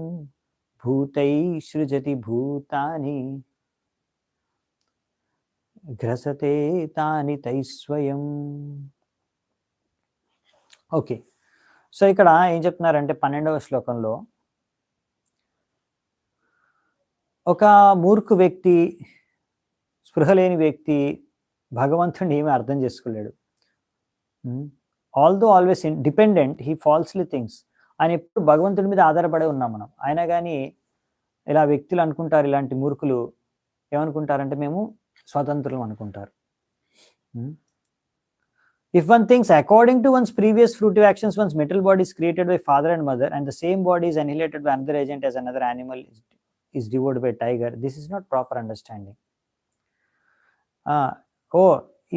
S1: భూతై సృజతి భూతాని గ్రసతే తాని తైస్వయం. ఓకే, సో ఇక్కడ ఏం చెప్తున్నారంటే 12వ శ్లోకంలో ఒక మూర్ఖు వ్యక్తి, స్పృహ లేని వ్యక్తి భగవంతుడిని ఏమీ అర్థం చేసుకోలేడు. Although always dependent he falsely things. ఆయన ఎప్పుడు భగవంతుడి మీద ఆధారపడే ఉన్నాం మనం. అయినా కానీ ఇలా వ్యక్తులు అనుకుంటారు, ఇలాంటి మూర్ఖులు ఏమనుకుంటారంటే మేము స్వతంత్రులం అనుకుంటారు. If one thinks according to one's previous fruitive actions, one's mental body is created by father and mother, and the same body is annihilated by another agent as another animal is devoured by tiger, this is not proper understanding.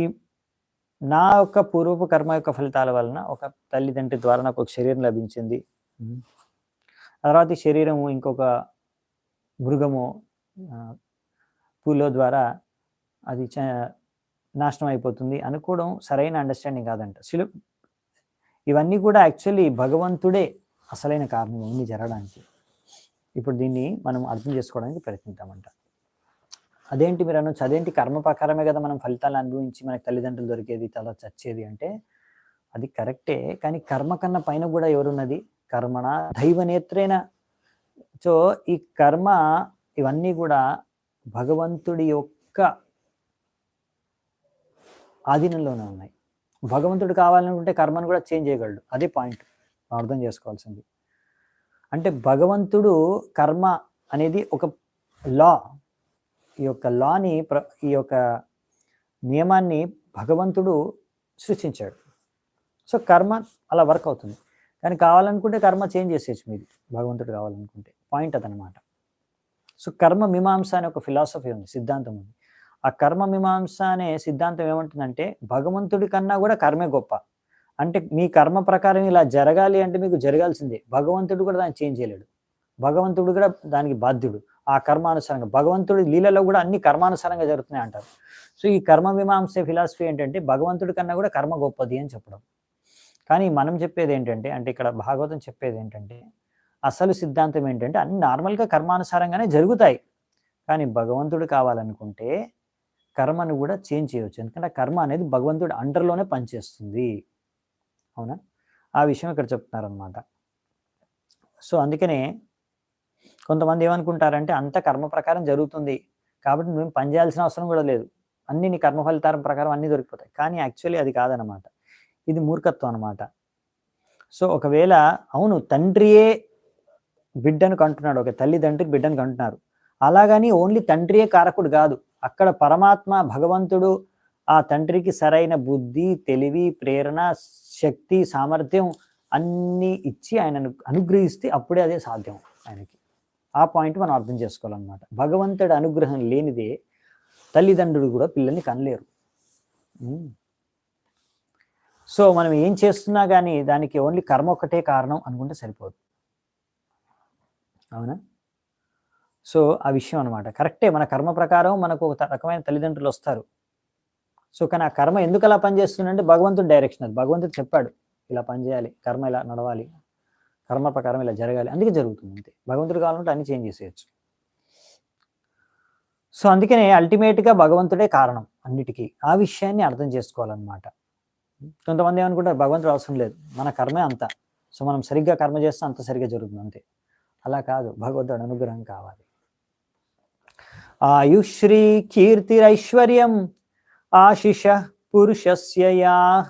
S1: ఈ నా యొక్క పూర్వపు కర్మ యొక్క ఫలితాల వలన ఒక తల్లిదండ్రి ద్వారా నాకు ఒక శరీరం లభించింది. తర్వాత ఈ శరీరము ఇంకొక మృగము పూలో ద్వారా అది నాశనం అయిపోతుంది అనుకోవడం సరైన అండర్స్టాండింగ్ కాదంట. ఇవన్నీ కూడా యాక్చువల్లీ భగవంతుడే అసలైన కారణం ఇవన్నీ జరగడానికి. ఇప్పుడు దీన్ని మనం అర్థం చేసుకోవడానికి ప్రయత్నిద్దామంట. అదేంటి మీరు అనొచ్చు, అదేంటి కర్మ ప్రకారమే కదా మనం ఫలితాలను అనుభవించి మనకు తల్లిదండ్రులు దొరికేది, తర్వాత చచ్చేది అంటే అది కరెక్టే. కానీ కర్మ కన్నా పైన కూడా ఎవరున్నది? కర్మణ దైవనేత్రేణ. సో ఈ కర్మ ఇవన్నీ కూడా భగవంతుడి యొక్క ఆధీనంలోనే ఉన్నాయి. భగవంతుడు కావాలనుకుంటే కర్మను కూడా చేంజ్ చేయగలడు. అదే పాయింట్ అర్థం చేసుకోవాల్సింది. అంటే భగవంతుడు కర్మ అనేది ఒక లా, ఈ యొక్క లాని, ఈ యొక్క నియమాన్ని భగవంతుడు సృష్టించాడు. సో కర్మ అలా వర్క్ అవుతుంది. కానీ కావాలనుకుంటే కర్మ చేంజ్ చేసేయచ్చు మీరు, భగవంతుడు కావాలనుకుంటే. పాయింట్ అదనమాట. సో కర్మ మీమాంస అనే ఒక ఫిలాసఫీ ఉంది, సిద్ధాంతం ఉంది. ఆ కర్మ మీమాంస అనే సిద్ధాంతం ఏమంటుందంటే భగవంతుడి కన్నా కూడా కర్మే గొప్ప. అంటే మీ కర్మ ప్రకారం ఇలా జరగాలి అంటే మీకు జరగాల్సిందే. భగవంతుడు కూడా దాన్ని చేంజ్ చేయలేడు. భగవంతుడు కూడా దానికి బాధ్యుడు. ఆ కర్మానుసారంగా భగవంతుడి లీలలో కూడా అన్ని కర్మానుసారంగా జరుగుతున్నాయి అంటారు. సో ఈ కర్మ మీమాంస ఫిలాసఫీ ఏంటంటే భగవంతుడి కన్నా కూడా కర్మ గొప్పది అని చెప్పడం. కానీ మనం చెప్పేది ఏంటంటే, అంటే ఇక్కడ భాగవతం చెప్పేది ఏంటంటే, అసలు సిద్ధాంతం ఏంటంటే అన్ని నార్మల్గా కర్మానుసారంగానే జరుగుతాయి. కానీ భగవంతుడు కావాలనుకుంటే కర్మను కూడా చేంజ్ చేయవచ్చు. ఎందుకంటే కర్మ అనేది భగవంతుడి అండర్లోనే పనిచేస్తుంది. అవునా? ఆ విషయం ఇక్కడ చెప్తున్నారనమాట. సో అందుకనే కొంతమంది ఏమనుకుంటారంటే అంత కర్మ ప్రకారం జరుగుతుంది కాబట్టి మేము పని చేయాల్సిన అవసరం కూడా లేదు, అన్ని నీ కర్మ ఫలితాల ప్రకారం అన్నీ దొరికిపోతాయి. కానీ యాక్చువల్లీ అది కాదనమాట. ఇది మూర్ఖత్వం అనమాట. సో ఒకవేళ అవును తండ్రియే బిడ్డను కంటున్నాడు, ఒక తల్లిదండ్రి బిడ్డను కంటున్నారు, అలాగని ఓన్లీ తండ్రియే కారకుడు కాదు. అక్కడ పరమాత్మ భగవంతుడు ఆ తండ్రికి సరైన బుద్ధి, తెలివి, ప్రేరణ, శక్తి, సామర్థ్యం అన్నీ ఇచ్చి ఆయనను అనుగ్రహిస్తే అప్పుడే అదే సాధ్యం ఆయనకి. ఆ పాయింట్ మనం అర్థం చేసుకోవాలన్నమాట. భగవంతుడి అనుగ్రహం లేనిదే తల్లిదండ్రులు కూడా పిల్లల్ని కనలేరు. సో మనం ఏం చేస్తున్నా కానీ దానికి ఓన్లీ కర్మ ఒక్కటే కారణం అనుకుంటే సరిపోదు. అవునా? సో ఆ విషయం అనమాట. కరెక్టే, మన కర్మ ప్రకారం మనకు ఒక రకమైన తల్లిదండ్రులు వస్తారు. సో కానీ ఆ కర్మ ఎందుకు అలా పనిచేస్తుందంటే భగవంతుడి డైరెక్షన్. అది భగవంతుడు చెప్పాడు ఇలా పనిచేయాలి, కర్మ ఇలా నడవాలి, కర్మ ప్రకారం ఇలా జరగాలి, అందుకే జరుగుతుంది అంతే. భగవంతుడు కావాలంటే అన్ని చేంజ్ చేసేయచ్చు. సో అందుకనే అల్టిమేట్గా భగవంతుడే కారణం అన్నిటికీ. ఆ విషయాన్ని అర్థం చేసుకోవాలన్నమాట. కొంతమంది ఏమనుకుంటారు భగవంతుడు అవసరం లేదు, మన కర్మే అంతా, సో మనం సరిగ్గా కర్మ చేస్తే అంత సరిగ్గా జరుగుతుంది అంతే. అలా కాదు, భగవంతుడు అనుగ్రహం కావాలి. ఆయుశ్రీ కీర్తిరైశ్వర్యం ఆశిష పురుషస్య యాః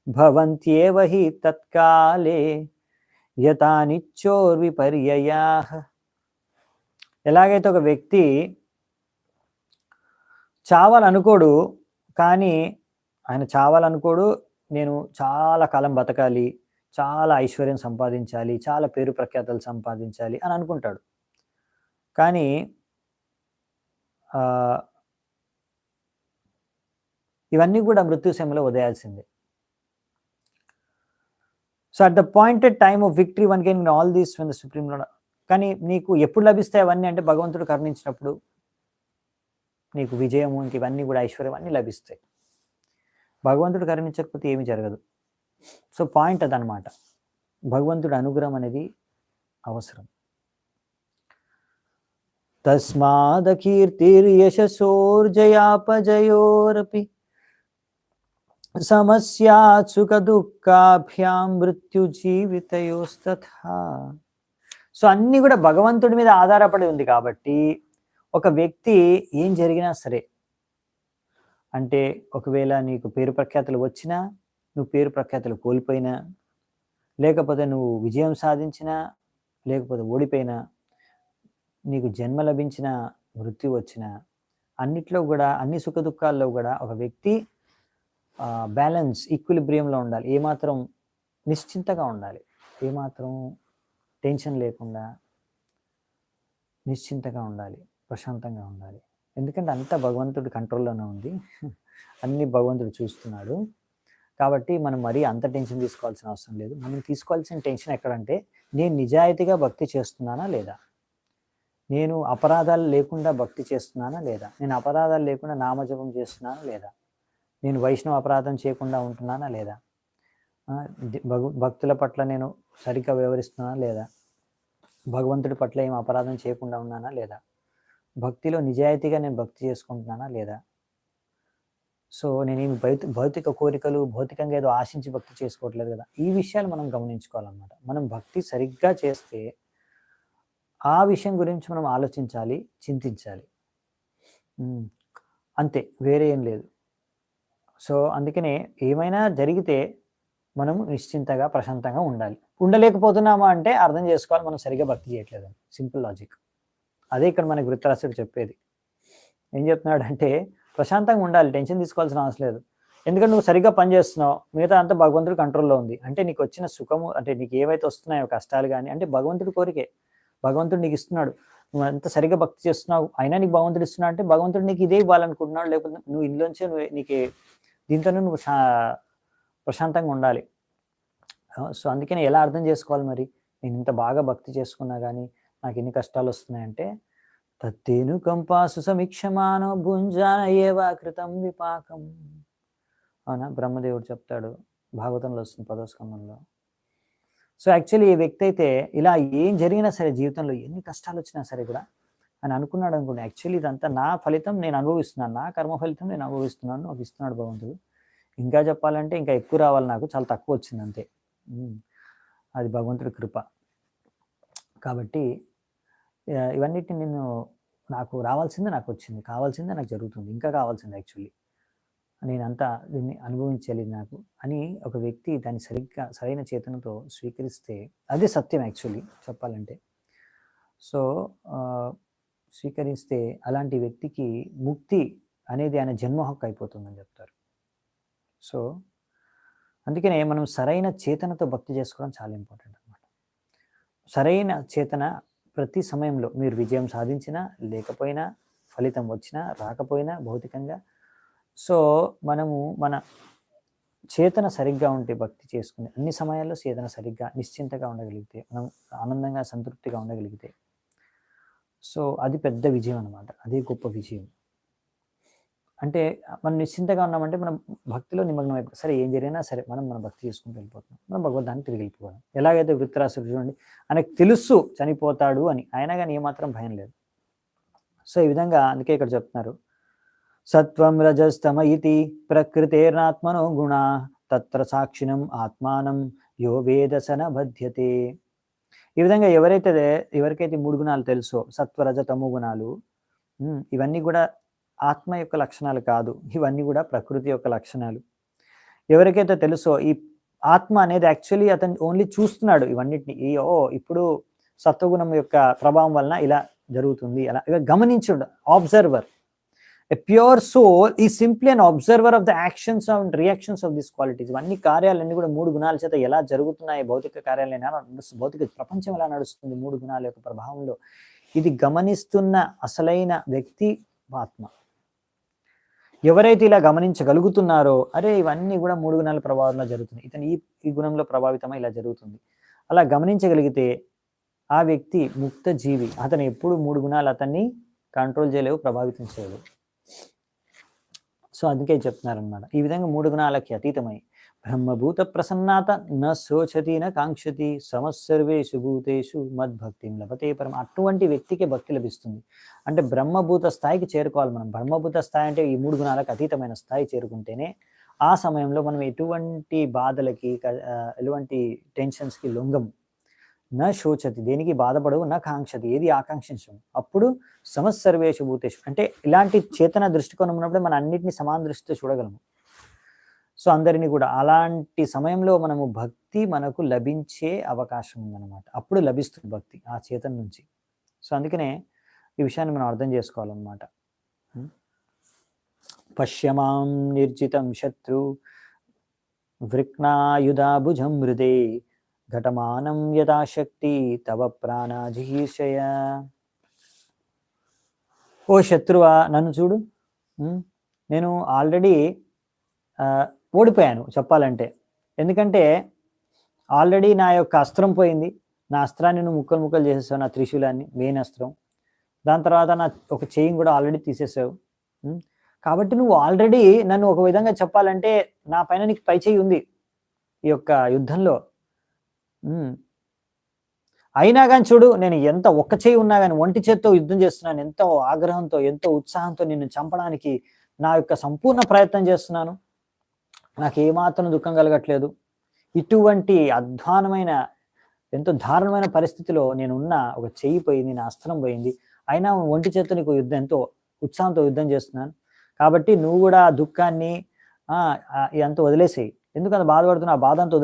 S1: భవంత్యేవ హి తత్కాలే యతానిచ్చోర్విపర్యయాః. ఎలాగైతే ఒక వ్యక్తి చావాలనుకోడు, కానీ ఆయన చావాలనుకోడు. నేను చాలా కాలం బతకాలి, చాలా ఐశ్వర్యం సంపాదించాలి, చాలా పేరు ప్రఖ్యాతలు సంపాదించాలి అని అనుకుంటాడు. కానీ ఆహ్, ఇవన్నీ కూడా మృత్యు సమయంలో వదిలేయాల్సిందే. So, at the pointed time of victory one can win all these when the supreme lord. కానీ నీకు ఎప్పుడు లభిస్తాయి అవన్నీ అంటే భగవంతుడు కరుణించినప్పుడు నీకు విజయము, ఇంక ఇవన్నీ కూడా ఐశ్వర్యం అన్నీ లభిస్తాయి. భగవంతుడు కరుణించకపోతే ఏమీ జరగదు. సో, పాయింట్ అదనమాట. భగవంతుడి అనుగ్రహం అనేది అవసరం. తస్మాదకీర్తిర్యశసోర్జయాపజయోరపి సమస్యాత్ సుఖదుఃఖాభ్యాం మృత్యుజీవితయోస్తథా. సో, అన్నీ కూడా భగవంతుడి మీద ఆధారపడి ఉంది కాబట్టి ఒక వ్యక్తి ఏం జరిగినా సరే, అంటే ఒకవేళ నీకు పేరు ప్రఖ్యాతులు వచ్చినా, నువ్వు పేరు ప్రఖ్యాతులు కోల్పోయినా, లేకపోతే నువ్వు విజయం సాధించినా, లేకపోతే ఓడిపోయినా, నీకు జన్మ లభించిన, మృత్యు వచ్చిన, అన్నిట్లో కూడా అన్ని సుఖ దుఃఖాల్లో కూడా ఒక వ్యక్తి బ్యాలెన్స్, ఈక్విలిబ్రియంలో ఉండాలి. ఏమాత్రం నిశ్చింతగా ఉండాలి, ఏమాత్రం టెన్షన్ లేకుండా నిశ్చింతగా ఉండాలి, ప్రశాంతంగా ఉండాలి. ఎందుకంటే అంతా భగవంతుడి కంట్రోల్లోనే ఉంది, అన్ని భగవంతుడు చూస్తున్నాడు. కాబట్టి మనం మరీ అంత టెన్షన్ తీసుకోవాల్సిన అవసరం లేదు. మనం తీసుకోవాల్సిన టెన్షన్ ఎక్కడంటే, నేను నిజాయితీగా భక్తి చేస్తున్నానా లేదా, నేను అపరాధాలు లేకుండా భక్తి చేస్తున్నానా లేదా, నేను అపరాధాలు లేకుండా నామజపం చేస్తున్నానా లేదా, నేను వైష్ణవ అపరాధం చేయకుండా ఉంటున్నానా లేదా, భక్తుల పట్ల నేను సరిగ్గా వ్యవహరిస్తున్నానా లేదా, భగవంతుడి పట్ల ఏం అపరాధం చేయకుండా ఉన్నానా లేదా, భక్తిలో నిజాయితీగా నేను భక్తి చేసుకుంటున్నానా లేదా. సో, నేనేమి భౌతిక కోరికలు, భౌతికంగా ఏదో ఆశించి భక్తి చేసుకోవట్లేదు కదా. ఈ విషయాలు మనం గమనించుకోవాలన్నమాట. మనం భక్తి సరిగ్గా చేస్తే ఆ విషయం గురించి మనం ఆలోచించాలి, చింతించాలి. అంతే, వేరే ఏం లేదు. సో, అందుకనే ఏమైనా జరిగితే మనము నిశ్చింతగా, ప్రశాంతంగా ఉండాలి. ఉండలేకపోతున్నామా అంటే అర్థం చేసుకోవాలి, మనం సరిగ్గా భక్తి చేయట్లేదని. Simple logic. అదే ఇక్కడ మనకి ధృతరాష్ట్రుడు చెప్పేది. ఏం చెప్తున్నాడంటే, ప్రశాంతంగా ఉండాలి, టెన్షన్ తీసుకోవాల్సిన అవసరం లేదు. ఎందుకంటే నువ్వు సరిగ్గా పని చేస్తున్నావు, మిగతా అంతా భగవంతుడి కంట్రోల్లో ఉంది. అంటే నీకు వచ్చిన సుఖము, అంటే నీకు ఏవైతే వస్తున్నాయో కష్టాలు కానీ, అంటే భగవంతుడి కోరికే, భగవంతుడు నీకు ఇస్తున్నాడు. నువ్వు ఎంత సరిగ్గా భక్తి చేస్తున్నావు, అయినా నీకు భగవంతుడు ఇస్తున్నాడు అంటే భగవంతుడు నీకు ఇదే ఇవ్వాలనుకుంటున్నాడు. లేకపోతే నువ్వు ఇందులోంచే నీకు దీంతోనే నువ్వు ప్రశాంతంగా ఉండాలి. సో, అందుకని ఎలా అర్థం చేసుకోవాలి మరి, నేను ఇంత బాగా భక్తి చేసుకున్నా కానీ నాకు ఎన్ని కష్టాలు వస్తున్నాయంటే, తత్తేను కంపాసు సమీక్షమానో భుంజాన ఏవా కృతం విపాకం. అవునా, బ్రహ్మదేవుడు చెప్తాడు, భాగవతంలో వస్తుంది 10వ స్కందంలో. సో, యాక్చువల్లీ ఈ వ్యక్తి అయితే ఇలా ఏం జరిగినా సరే, జీవితంలో ఎన్ని కష్టాలు వచ్చినా సరే కూడా అని అనుకున్నాడు అనుకోండి, యాక్చువల్లీ ఇదంతా నా ఫలితం నేను అనుభవిస్తున్నాను, నా కర్మ ఫలితం నేను అనుభవిస్తున్నాను, నాకు ఇస్తున్నాడు భగవంతుడు. ఇంకా చెప్పాలంటే ఇంకా ఎక్కువ రావాలి, నాకు చాలా తక్కువ వచ్చింది అంతే. అది భగవంతుడి కృప. కాబట్టి ఇవన్నిటిని నేను, నాకు రావాల్సిందే నాకు వచ్చింది, కావాల్సిందే నాకు జరుగుతుంది, ఇంకా కావాల్సింది యాక్చువల్లీ, నేనంతా దీన్ని అనుభవించాలి నాకు అని ఒక వ్యక్తి దాన్ని సరిగ్గా సరైన చేతనతో స్వీకరిస్తే అదే సత్యం యాక్చువల్లీ చెప్పాలంటే. సో, స్వీకరిస్తే అలాంటి వ్యక్తికి ముక్తి అనేది ఆయన జన్మ హక్కు అయిపోతుందని చెప్తారు. సో, అందుకనే మనం సరైన చేతనతో భక్తి చేసుకోవడం చాలా ఇంపార్టెంట్ అనమాట. సరైన చేతన ప్రతి సమయంలో మీరు విజయం సాధించినా, లేకపోయినా, ఫలితం వచ్చినా, రాకపోయినా భౌతికంగా, సో, మనము మన చేతన సరిగ్గా ఉంటే భక్తి చేసుకుని అన్ని సమయాల్లో చేతన సరిగ్గా నిశ్చింతగా ఉండగలిగితే, మనం ఆనందంగా సంతృప్తిగా ఉండగలిగితే, సో అది పెద్ద విజయం అనమాట. అదే గొప్ప విజయం. అంటే మనం నిశ్చింతగా ఉన్నామంటే మనం భక్తిలో నిమగ్నం అయిపోతాం. సరే ఏం జరిగినా సరే మనం మన భక్తి చేసుకుంటూ వెళ్ళిపోతున్నాం, మనం భగవద్ధాన్ని తిరిగి వెళ్ళిపోవడం. ఎలాగైతే వృత్రాసురుడు చూడండి, ఆయనకు తెలుసు చనిపోతాడు అని, అయినా కానీ ఏమాత్రం భయం లేదు. సో ఈ విధంగా అందుకే ఇక్కడ చెప్తున్నారు, సత్వం రజస్తమ ఇతి ప్రకృతేర్నాత్మనో గుణ తత్ర సాక్షిణం ఆత్మానం యో వేదసన బధ్యతే. ఈ విధంగా ఎవరికైతే 3 గుణాలు తెలుసో, సత్వ రజ తమో గుణాలు, ఇవన్నీ కూడా ఆత్మ యొక్క లక్షణాలు కాదు, ఇవన్నీ కూడా ప్రకృతి యొక్క లక్షణాలు. ఎవరికైతే తెలుసో ఈ ఆత్మ అనేది యాక్చువల్లీ అతను ఓన్లీ చూస్తున్నాడు ఇవన్నిటిని, ఇప్పుడు సత్వగుణం యొక్క ప్రభావం వలన ఇలా జరుగుతుంది, అలా గమనించుడు, observer. A pure soul is simply an observer of the actions and reactions of these qualities. ఇవన్నీ కార్యాలన్నీ కూడా 3 గుణాల చేత ఎలా జరుగుతున్నాయి, భౌతిక కార్యాలన్నీ ఎలా నడుస్తుంది, భౌతిక ప్రపంచం ఎలా నడుస్తుంది 3 గుణాల యొక్క ప్రభావంలో, ఇది గమనిస్తున్న అసలైన వ్యక్తి ఆత్మ. ఎవరైతే ఇలా గమనించగలుగుతున్నారో, అరే ఇవన్నీ కూడా 3 గుణాల ప్రభావంలో జరుగుతుంది, ఇతను ఈ గుణంలో ప్రభావితమై ఇలా జరుగుతుంది, అలా గమనించగలిగితే ఆ వ్యక్తి ముక్త జీవి. అతను ఎప్పుడు 3 గుణాలు అతన్ని కంట్రోల్ చేయలేవు, ప్రభావితం చేయలేవు. సో అందుకే చెప్తున్నారనమాట. ఈ విధంగా 3 గుణాలకి అతీతమై బ్రహ్మభూత ప్రసన్నాత న శోచతి న కాంక్షతి సమస్సర్వేషు భూతేషు మద్భక్తిం లభతే పరం. అటువంటి వ్యక్తికి భక్తి లభిస్తుంది. అంటే బ్రహ్మభూత స్థాయికి చేరుకోవాలి మనం. బ్రహ్మభూత స్థాయి అంటే ఈ 3 గుణాలకు అతీతమైన స్థాయి చేరుకుంటేనే ఆ సమయంలో మనం ఎటువంటి బాధలకి ఎటువంటి టెన్షన్స్కి లొంగము. నా శోచతి, దేనికి బాధపడవు, నా కాంక్షతి, ఏది ఆకాంక్షించము. అప్పుడు సమస్సర్వేషు భూతేషు అంటే ఇలాంటి చేతన దృష్టికోణం ఉన్నప్పుడు మనం అన్నిటిని సమాన దృష్టితో చూడగలము. సో అందరినీ కూడా అలాంటి సమయంలో మనము భక్తి మనకు లభించే అవకాశం ఉందన్నమాట. అప్పుడు లభిస్తుంది భక్తి ఆ చేతన నుంచి. సో అందుకనే ఈ విషయాన్ని మనం అర్థం చేసుకోవాలన్నమాట. పశ్యమాం నిర్జితం శత్రు వృక్నాయుధాభుజం హృదే ఘటమానం యథాశక్తి తవ ప్రాణాజిహీర్షయ. ఓ శత్రువా, నన్ను చూడు, నేను ఆల్రెడీ ఓడిపోయాను చెప్పాలంటే. ఎందుకంటే ఆల్రెడీ నా యొక్క అస్త్రం పోయింది. నా అస్త్రాన్ని నువ్వు ముక్కలు ముక్కలు చేసేసావు, నా త్రిశూలాన్ని, మెయిన్ అస్త్రం. దాని తర్వాత నా ఒక చెయ్యి కూడా ఆల్రెడీ తీసేసావు. కాబట్టి నువ్వు ఆల్రెడీ నన్ను ఒక విధంగా చెప్పాలంటే నా పైన నీకు పై చెయ్యి ఉంది ఈ యొక్క యుద్ధంలో. అయినా కానీ చూడు, నేను ఎంత ఒక్క చెయ్యి ఉన్నా కానీ ఒంటి చేత్తో యుద్ధం చేస్తున్నాను, ఎంతో ఆగ్రహంతో, ఎంతో ఉత్సాహంతో నిన్ను చంపడానికి నా యొక్క సంపూర్ణ ప్రయత్నం చేస్తున్నాను. నాకు ఏమాత్రం దుఃఖం కలగట్లేదు. ఇటువంటి అధ్వానమైన, ఎంతో దారుణమైన పరిస్థితిలో నేనున్న, ఒక చెయ్యి పోయింది, నా అస్త్రం పోయింది, అయినా ఒంటి చేత్తో నీకు యుద్ధం, ఎంతో ఉత్సాహంతో యుద్ధం చేస్తున్నాను. కాబట్టి నువ్వు కూడా ఆ దుఃఖాన్ని ఇదంతా వదిలేసేయి. ఎందుకంత బాధపడుతున్నా, ఆ బాధ అంతా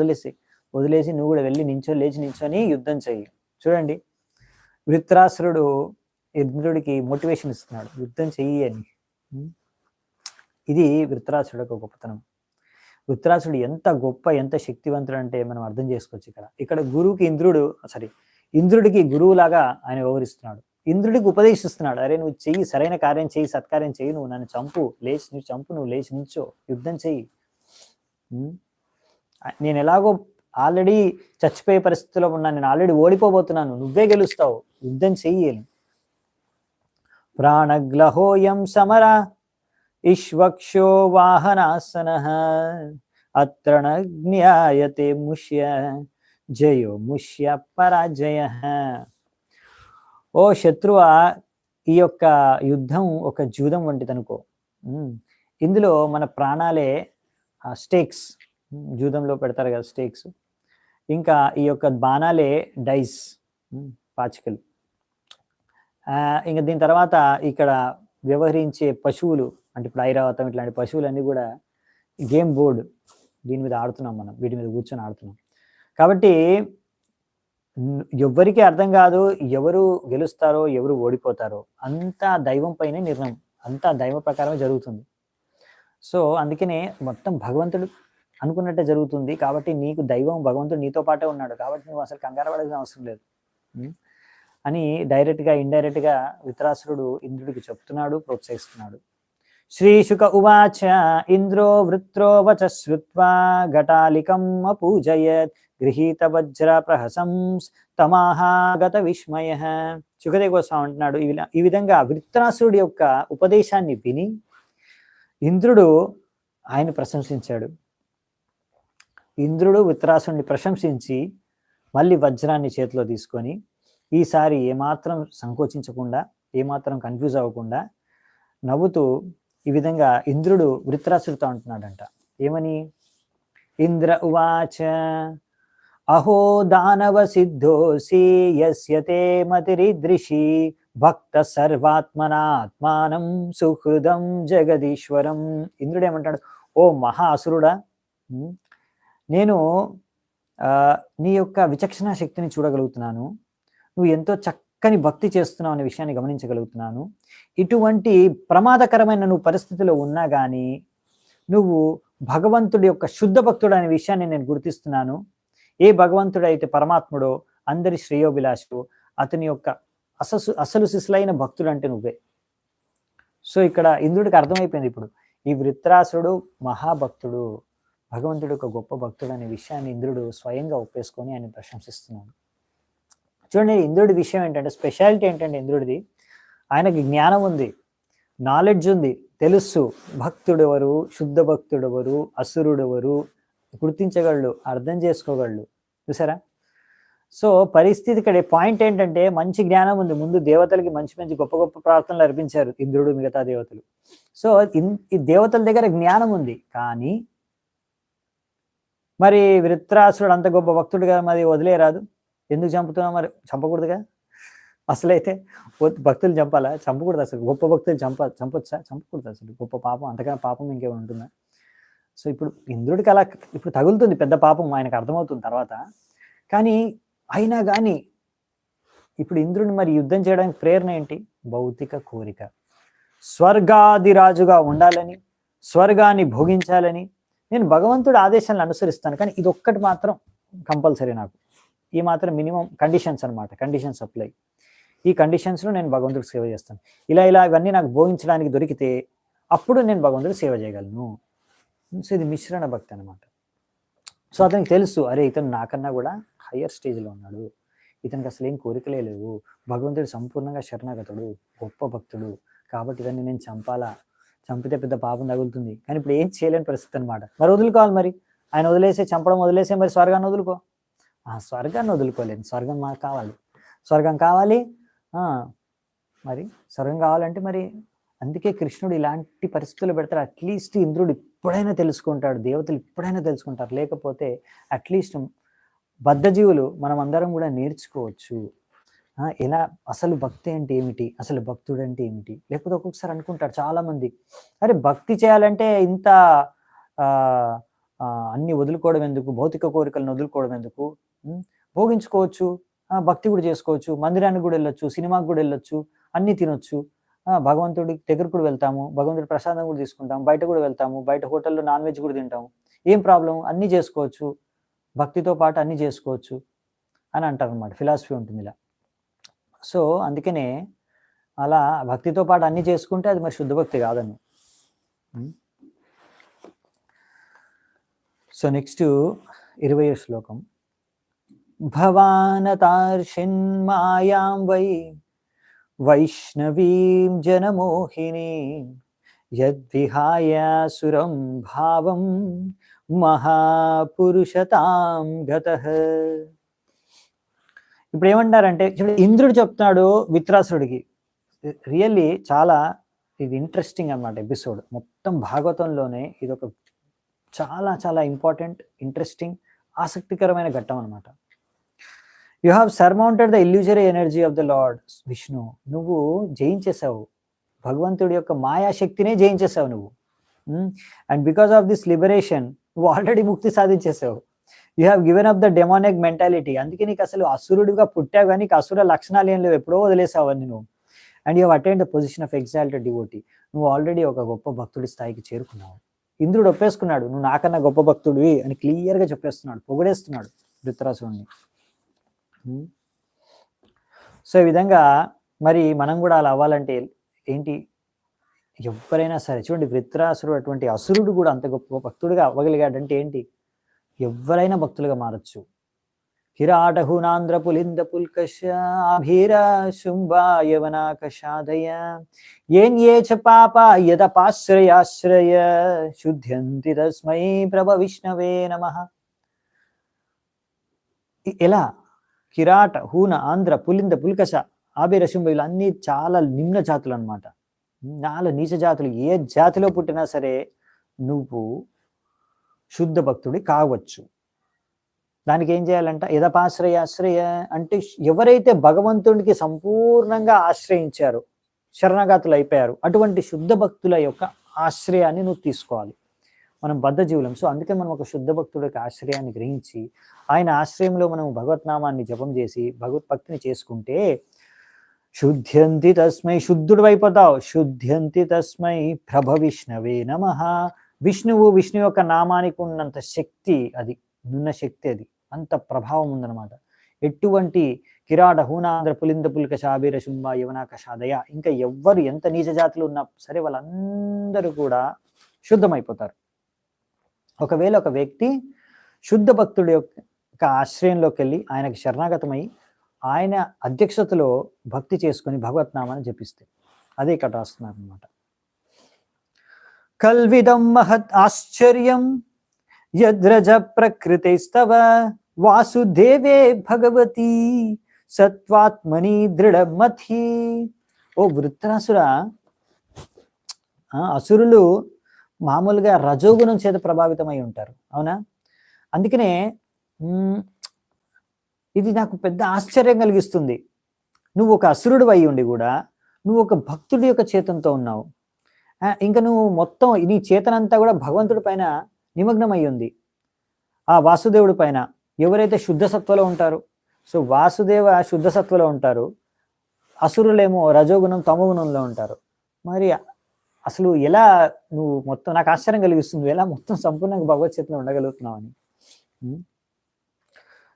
S1: వదిలేసి నువ్వు కూడా వెళ్ళి లేచి నించొని యుద్ధం చెయ్యి. చూడండి, వృత్రాసురుడు ఇంద్రుడికి మోటివేషన్ ఇస్తున్నాడు, యుద్ధం చెయ్యి అని. ఇది వృత్రాసురుడు ఒక గొప్పతనం. వృత్రాసురుడు ఎంత గొప్ప, ఎంత శక్తివంతుడు అంటే మనం అర్థం చేసుకోవచ్చు. ఇక్కడ ఇంద్రుడికి గురువులాగా ఆయన వ్యవహరిస్తున్నాడు. ఇంద్రుడికి ఉపదేశిస్తున్నాడు, అరే నువ్వు చెయ్యి, సరైన కార్యం చెయ్యి, సత్కార్యం చెయ్యి, నువ్వు నన్ను చంపు, నువ్వు లేచి నించో, యుద్ధం చెయ్యి. నేను ఎలాగో ఆల్రెడీ చచ్చిపోయే పరిస్థితిలో ఉన్నాను, నేను ఆల్రెడీ ఓడిపోబోతున్నాను, నువ్వే గెలుస్తావు, యుద్ధం చెయ్యి. ప్రాణగ్లహోయం సమర ఇష్వక్షో వాహనాసనః అత్ర జ్ఞాయతే ముష్య జయో ముష్య పరాజయః. ఓ శత్రువా, ఈ యొక్క యుద్ధం ఒక జూదం వంటిదనుకో. ఇందులో మన ప్రాణాలే స్టేక్స్, జూదంలో పెడతారు కదా స్టేక్స్. ఇంకా ఈ యొక్క బాణాలే డైస్, పాచికలు. ఇంకా దీని తర్వాత ఇక్కడ వ్యవహరించే పశువులు, అంటే ఇప్పుడు ఐరావతం ఇట్లాంటి పశువులన్నీ కూడా గేమ్ బోర్డు, దీని మీద ఆడుతున్నాం మనం, వీటి మీద కూర్చొని ఆడుతున్నాం. కాబట్టి ఎవ్వరికీ అర్థం కాదు ఎవరు గెలుస్తారో ఎవరు ఓడిపోతారో, అంతా దైవం పైనే నిర్ణయం, అంతా దైవ ప్రకారమే జరుగుతుంది. సో అందుకనే మొత్తం భగవంతుడు అనుకున్నట్టే జరుగుతుంది. కాబట్టి నీకు దైవం, భగవంతుడు నీతో పాటే ఉన్నాడు, కాబట్టి నువ్వు అసలు కంగారు పడాల్సిన అవసరం లేదు అని డైరెక్ట్గా ఇండైరెక్ట్గా వృత్రాసురుడు ఇంద్రుడికి చెప్తున్నాడు, ప్రోత్సహిస్తున్నాడు. శ్రీశుక ఉవాచ ఇంద్రో వృత్రో వచ శ్రుత్వా ఘటాలికం అపూజయత్ గృహీత వజ్ర ప్రహసం తమాహాగత విస్మయ. శుకదేవ గోస్వామి అంటున్నాడు, ఈ విధంగా వృత్రాసురుడి యొక్క ఉపదేశాన్ని విని ఇంద్రుడు ఆయన ప్రశంసించాడు. ఇంద్రుడు వృత్రాసురుడిని ప్రశంసించి మళ్ళీ వజ్రాన్ని చేతిలో తీసుకొని ఈసారి ఏమాత్రం సంకోచించకుండా, ఏమాత్రం కన్ఫ్యూజ్ అవ్వకుండా నవ్వుతూ ఈ విధంగా ఇంద్రుడు వృత్రాసురుడితో అంటున్నాడంట. ఏమని? ఇంద్ర ఉవాచ అహో దానవ సిద్ధోసి యస్యతే మతిరిదృశి భక్త సర్వాత్మనాత్మానం సుహృదం జగదీశ్వరం. ఇంద్రుడు ఏమంటాడు, ఓ మహా అసురుడా, నేను నీ యొక్క విచక్షణ శక్తిని చూడగలుగుతున్నాను. నువ్వు ఎంతో కానీ భక్తి చేస్తున్నావు అనే విషయాన్ని గమనించగలుగుతున్నాను. ఇటువంటి ప్రమాదకరమైన నువ్వు పరిస్థితిలో ఉన్నా గానీ, నువ్వు భగవంతుడి యొక్క శుద్ధ భక్తుడు అనే విషయాన్ని నేను గుర్తిస్తున్నాను. ఏ భగవంతుడైతే పరమాత్ముడో, అందరి శ్రేయోభిలాషుడు, అతని యొక్క అసలు సిసలైన భక్తుడు అంటే నువ్వే. సో ఇక్కడ ఇంద్రుడికి అర్థమైపోయింది ఇప్పుడు. ఈ వృత్రాసురుడు మహాభక్తుడు, భగవంతుడు ఒక గొప్ప భక్తుడు అనే విషయాన్ని ఇంద్రుడు స్వయంగా ఒప్పేసుకొని ఆయన ప్రశంసిస్తున్నాడు. చూడండి, ఇంద్రుడి విషయం ఏంటంటే, స్పెషాలిటీ ఏంటంటే ఇంద్రుడిది, ఆయనకి జ్ఞానం ఉంది, నాలెడ్జ్ ఉంది, తెలుసు భక్తుడెవరు, శుద్ధ భక్తుడెవరు, అసురుడెవరు గుర్తించగలడు, అర్థం చేసుకోగలడు. చూసారా? సో పరిస్థితి ఇక్కడ పాయింట్ ఏంటంటే, మంచి జ్ఞానం ఉంది. ముందు దేవతలకి మంచి మంచి గొప్ప గొప్ప ప్రార్థనలు అర్పించారు ఇంద్రుడు, మిగతా దేవతలు. సో ఈ దేవతల దగ్గర జ్ఞానం ఉంది, కానీ మరి వృత్రాసురుడు అంత గొప్ప భక్తుడుగా మరి వదిలేరాదు. ఎందుకు చంపుతున్నావు? మరి చంపకూడదుగా. అసలైతే భక్తులు చంపాలా? చంపకూడదు. అసలు గొప్ప భక్తులు చంపొచ్చా? చంపకూడదు. అసలు గొప్ప పాపం, అంతకన్నా పాపం ఇంకేమైనా ఉంటుందా? సో ఇప్పుడు ఇంద్రుడికి అలా ఇప్పుడు తగులుతుంది పెద్ద పాపం, ఆయనకు అర్థమవుతుంది తర్వాత. కానీ అయినా కానీ ఇప్పుడు ఇంద్రుడిని మరి యుద్ధం చేయడానికి ప్రేరణ ఏంటి? భౌతిక కోరిక. స్వర్గాది రాజుగా ఉండాలని, స్వర్గాన్ని భోగించాలని నేను భగవంతుడి ఆదేశాలను అనుసరిస్తాను. కానీ ఇది ఒక్కటి మాత్రం కంపల్సరీ నాకు. ఈ మాత్రం మినిమం కండిషన్స్ అనమాట, కండిషన్స్ అప్లై. ఈ కండిషన్స్లో నేను భగవంతుడికి సేవ చేస్తాను. ఇలా ఇవన్నీ నాకు భోగించడానికి దొరికితే అప్పుడు నేను భగవంతుడికి సేవ చేయగలను. సో ఇది మిశ్రణ భక్తి అనమాట. సో అతనికి తెలుసు, అరే ఇతను నాకన్నా కూడా హయ్యర్ స్టేజ్లో ఉన్నాడు, ఇతనికి అసలు ఏం కోరికలే లేవు, భగవంతుడు సంపూర్ణంగా శరణాగతుడు, గొప్ప భక్తుడు, కాబట్టి ఇతన్ని నేను చంపాలా, చంపితే పెద్ద పాపం తగులుతుంది. కానీ ఇప్పుడు ఏం చేయలేని పరిస్థితి అనమాట. మరి వదులుకోవాలి, మరి ఆయన వదిలేసే, చంపడం వదిలేసే, మరి స్వర్గాన్ని వదులుకో. స్వర్గాన్ని వదులుకోలేదు, స్వర్గం మాకు కావాలి, స్వర్గం కావాలి. మరి స్వర్గం కావాలంటే మరి అందుకే కృష్ణుడు ఇలాంటి పరిస్థితులు పెడతారు. అట్లీస్ట్ ఇంద్రుడు ఇప్పుడైనా తెలుసుకుంటాడు, దేవతలు ఇప్పుడైనా తెలుసుకుంటారు. లేకపోతే అట్లీస్ట్ బద్ధజీవులు మనం అందరం కూడా నేర్చుకోవచ్చు. ఎలా అసలు భక్తి అంటే ఏమిటి, అసలు భక్తుడు అంటే ఏమిటి. లేకపోతే ఒక్కొక్కసారి అనుకుంటారు చాలామంది, అరే భక్తి చేయాలంటే ఇంత అన్ని వదులుకోవడం ఎందుకు, భౌతిక కోరికలను వదులుకోవడం ఎందుకు, భోగించుకోవచ్చు, భక్తి కూడా చేసుకోవచ్చు, మందిరానికి కూడా వెళ్ళొచ్చు, సినిమాకి కూడా వెళ్ళొచ్చు, అన్నీ తినొచ్చు, భగవంతుడి దగ్గరకు కూడా వెళ్తాము, భగవంతుడి ప్రసాదం కూడా తీసుకుంటాము, బయట కూడా వెళ్తాము, బయట హోటల్లో నాన్ వెజ్ కూడా తింటాము, ఏం ప్రాబ్లం, అన్నీ చేసుకోవచ్చు, భక్తితో పాటు అన్నీ చేసుకోవచ్చు అని అంటారు అన్నమాట. ఫిలాసఫీ ఉంటుంది ఇలా. సో అందుకనే అలా భక్తితో పాటు అన్నీ చేసుకుంటే అది మరి శుద్ధ భక్తి కాదని. సో నెక్స్ట్ 20వ శ్లోకం. భవానతార్షిన్ మాయాం వై వైష్ణవీం జనమోహినీం యద్విహాయ సురం భావం మహాపురుషతాం గతః. ఇప్పుడు ఏమంటారంటే, ఇంద్రుడు చెప్తున్నాడు విత్రాసురుడికి. రియల్లీ చాలా ఇది ఇంట్రెస్టింగ్ అన్నమాట ఎపిసోడ్. మొత్తం భాగవతంలోనే ఇది ఒక చాలా చాలా ఇంపార్టెంట్, ఇంట్రెస్టింగ్, ఆసక్తికరమైన ఘట్టం అనమాట. You have surmounted the illusory energy of the lord Vishnu. నువ్వు జయించేసావు, భగవంతుడి యొక్క మాయాశక్తినే జయించేసావు నువ్వు. And because of this liberation నువ్వు ఆల్రెడీ ముక్తి సాధించేసావు. You have given up the demonic mentality. అందుకే నీకు అసలు అసురుడిగా పుట్టావు, కానీ నీకు అసుర లక్షణాలు ఏం లేవు, ఎప్పుడో వదిలేసావు అని నువ్వు. And you have attained the position of exalted devotee. నువ్వు ఆల్రెడీ ఒక గొప్ప భక్తుడి స్థాయికి చేరుకున్నావు. ఇంద్రుడు ఒప్పేసుకున్నాడు, నువ్వు నాకన్నా గొప్ప భక్తుడివి అని క్లియర్గా చెప్పేస్తున్నాడు, పొగడేస్తున్నాడు ధృతరాసురుడిని. సో ఈ విధంగా మరి మనం కూడా అలా అవ్వాలంటే ఏంటి, ఎవరైనా సరే చూడండి, వృత్రాసురుడు అటువంటి అసురుడు కూడా అంత గొప్ప భక్తుడిగా అవ్వగలిగాడంటే ఏంటి, ఎవరైనా భక్తులుగా మారచ్చు. కిరాటహునాంధ్ర పులింద పుల్కష ఆభీర శుంభాయవనాకషాదయ ఏన్ ఏ చ పాప యదపాశ్రయాశ్రయ శుద్ధ్యంతి తస్మై ప్రభ విష్ణవే నమః. ఎలా కిరాట, హూన, ఆంధ్ర, పులింద, పుల్కష, ఆబిర, శుంభ వీళ్ళన్నీ చాలా నిమ్న జాతులు అనమాట, చాలా నీచ జాతులు. ఏ జాతిలో పుట్టినా సరే నువ్వు శుద్ధ భక్తుడి కావచ్చు. దానికి ఏం చేయాలంట, యదపాశ్రయాశ్రయ అంటే ఎవరైతే భగవంతుడికి సంపూర్ణంగా ఆశ్రయించారో, శరణాగతులు అయిపోయారు, అటువంటి శుద్ధ భక్తుల యొక్క ఆశ్రయాన్ని నువ్వు తీసుకోవాలి. మనం బద్ధజీవులం. సో అందుకే మనం ఒక శుద్ధ భక్తుడి యొక్క ఆశ్రయాన్ని గ్రహించి ఆయన ఆశ్రయంలో మనం భగవత్నామాన్ని జపం చేసి భగవద్భక్తిని చేసుకుంటే శుద్ధ్యంతి తస్మై, శుద్ధుడు అయిపోతావు. శుద్ధ్యంతి తస్మై ప్రభ విష్ణవే నమ. విష్ణు యొక్క నామానికి ఉన్నంత శక్తి, అది ఉన్న శక్తి, అది అంత ప్రభావం ఉందన్నమాట. ఎటువంటి కిరాట హూనాంధ్ర పులింద పులిక శాబీర శుంభ యవన కషాదయ, ఇంకా ఎవ్వరు ఎంత నీచ జాతులు ఉన్నా సరే వాళ్ళందరూ కూడా శుద్ధమైపోతారు. ఒకవేళ ఒక వ్యక్తి శుద్ధ భక్తుడి యొక్క ఆశ్రయంలోకి వెళ్ళి ఆయనకి శరణాగతమై ఆయన అధ్యక్షతలో భక్తి చేసుకొని భగవత్నామాన్ని జపిస్తే, అదే ఇక్కడ రాస్తున్నారు అనమాట. కల్విదం మహత్ ఆశ్చర్యం యద్రజ ప్రకృతిస్తవ వాసుదేవే భగవతి సత్వాత్మని దృఢమతి. ఓ వృత్రాసుర, అసురులు మామూలుగా రజోగుణం చేత ప్రభావితమై ఉంటారు, అవునా? అందుకనే ఇది నాకు పెద్ద ఆశ్చర్యం కలిగిస్తుంది. నువ్వు ఒక అసురుడు అయి ఉండి కూడా నువ్వు ఒక భక్తుడి యొక్క చేతంతో ఉన్నావు. ఇంకా నువ్వు మొత్తం నీ చేతనంతా కూడా భగవంతుడి పైన నిమగ్నం అయి ఉంది, ఆ వాసుదేవుడి పైన. ఎవరైతే శుద్ధ సత్వలో ఉంటారో, సో వాసుదేవ శుద్ధ సత్వలో ఉంటారు, అసురులేమో రజోగుణం తమోగుణంలో ఉంటారు. మరి అసలు ఎలా నువ్వు మొత్తం, నాకు ఆశ్చర్యం కలిగిస్తుంది, ఎలా మొత్తం సంపూర్ణంగా భగవత్ చేతిలో ఉండగలుగుతున్నావు అని.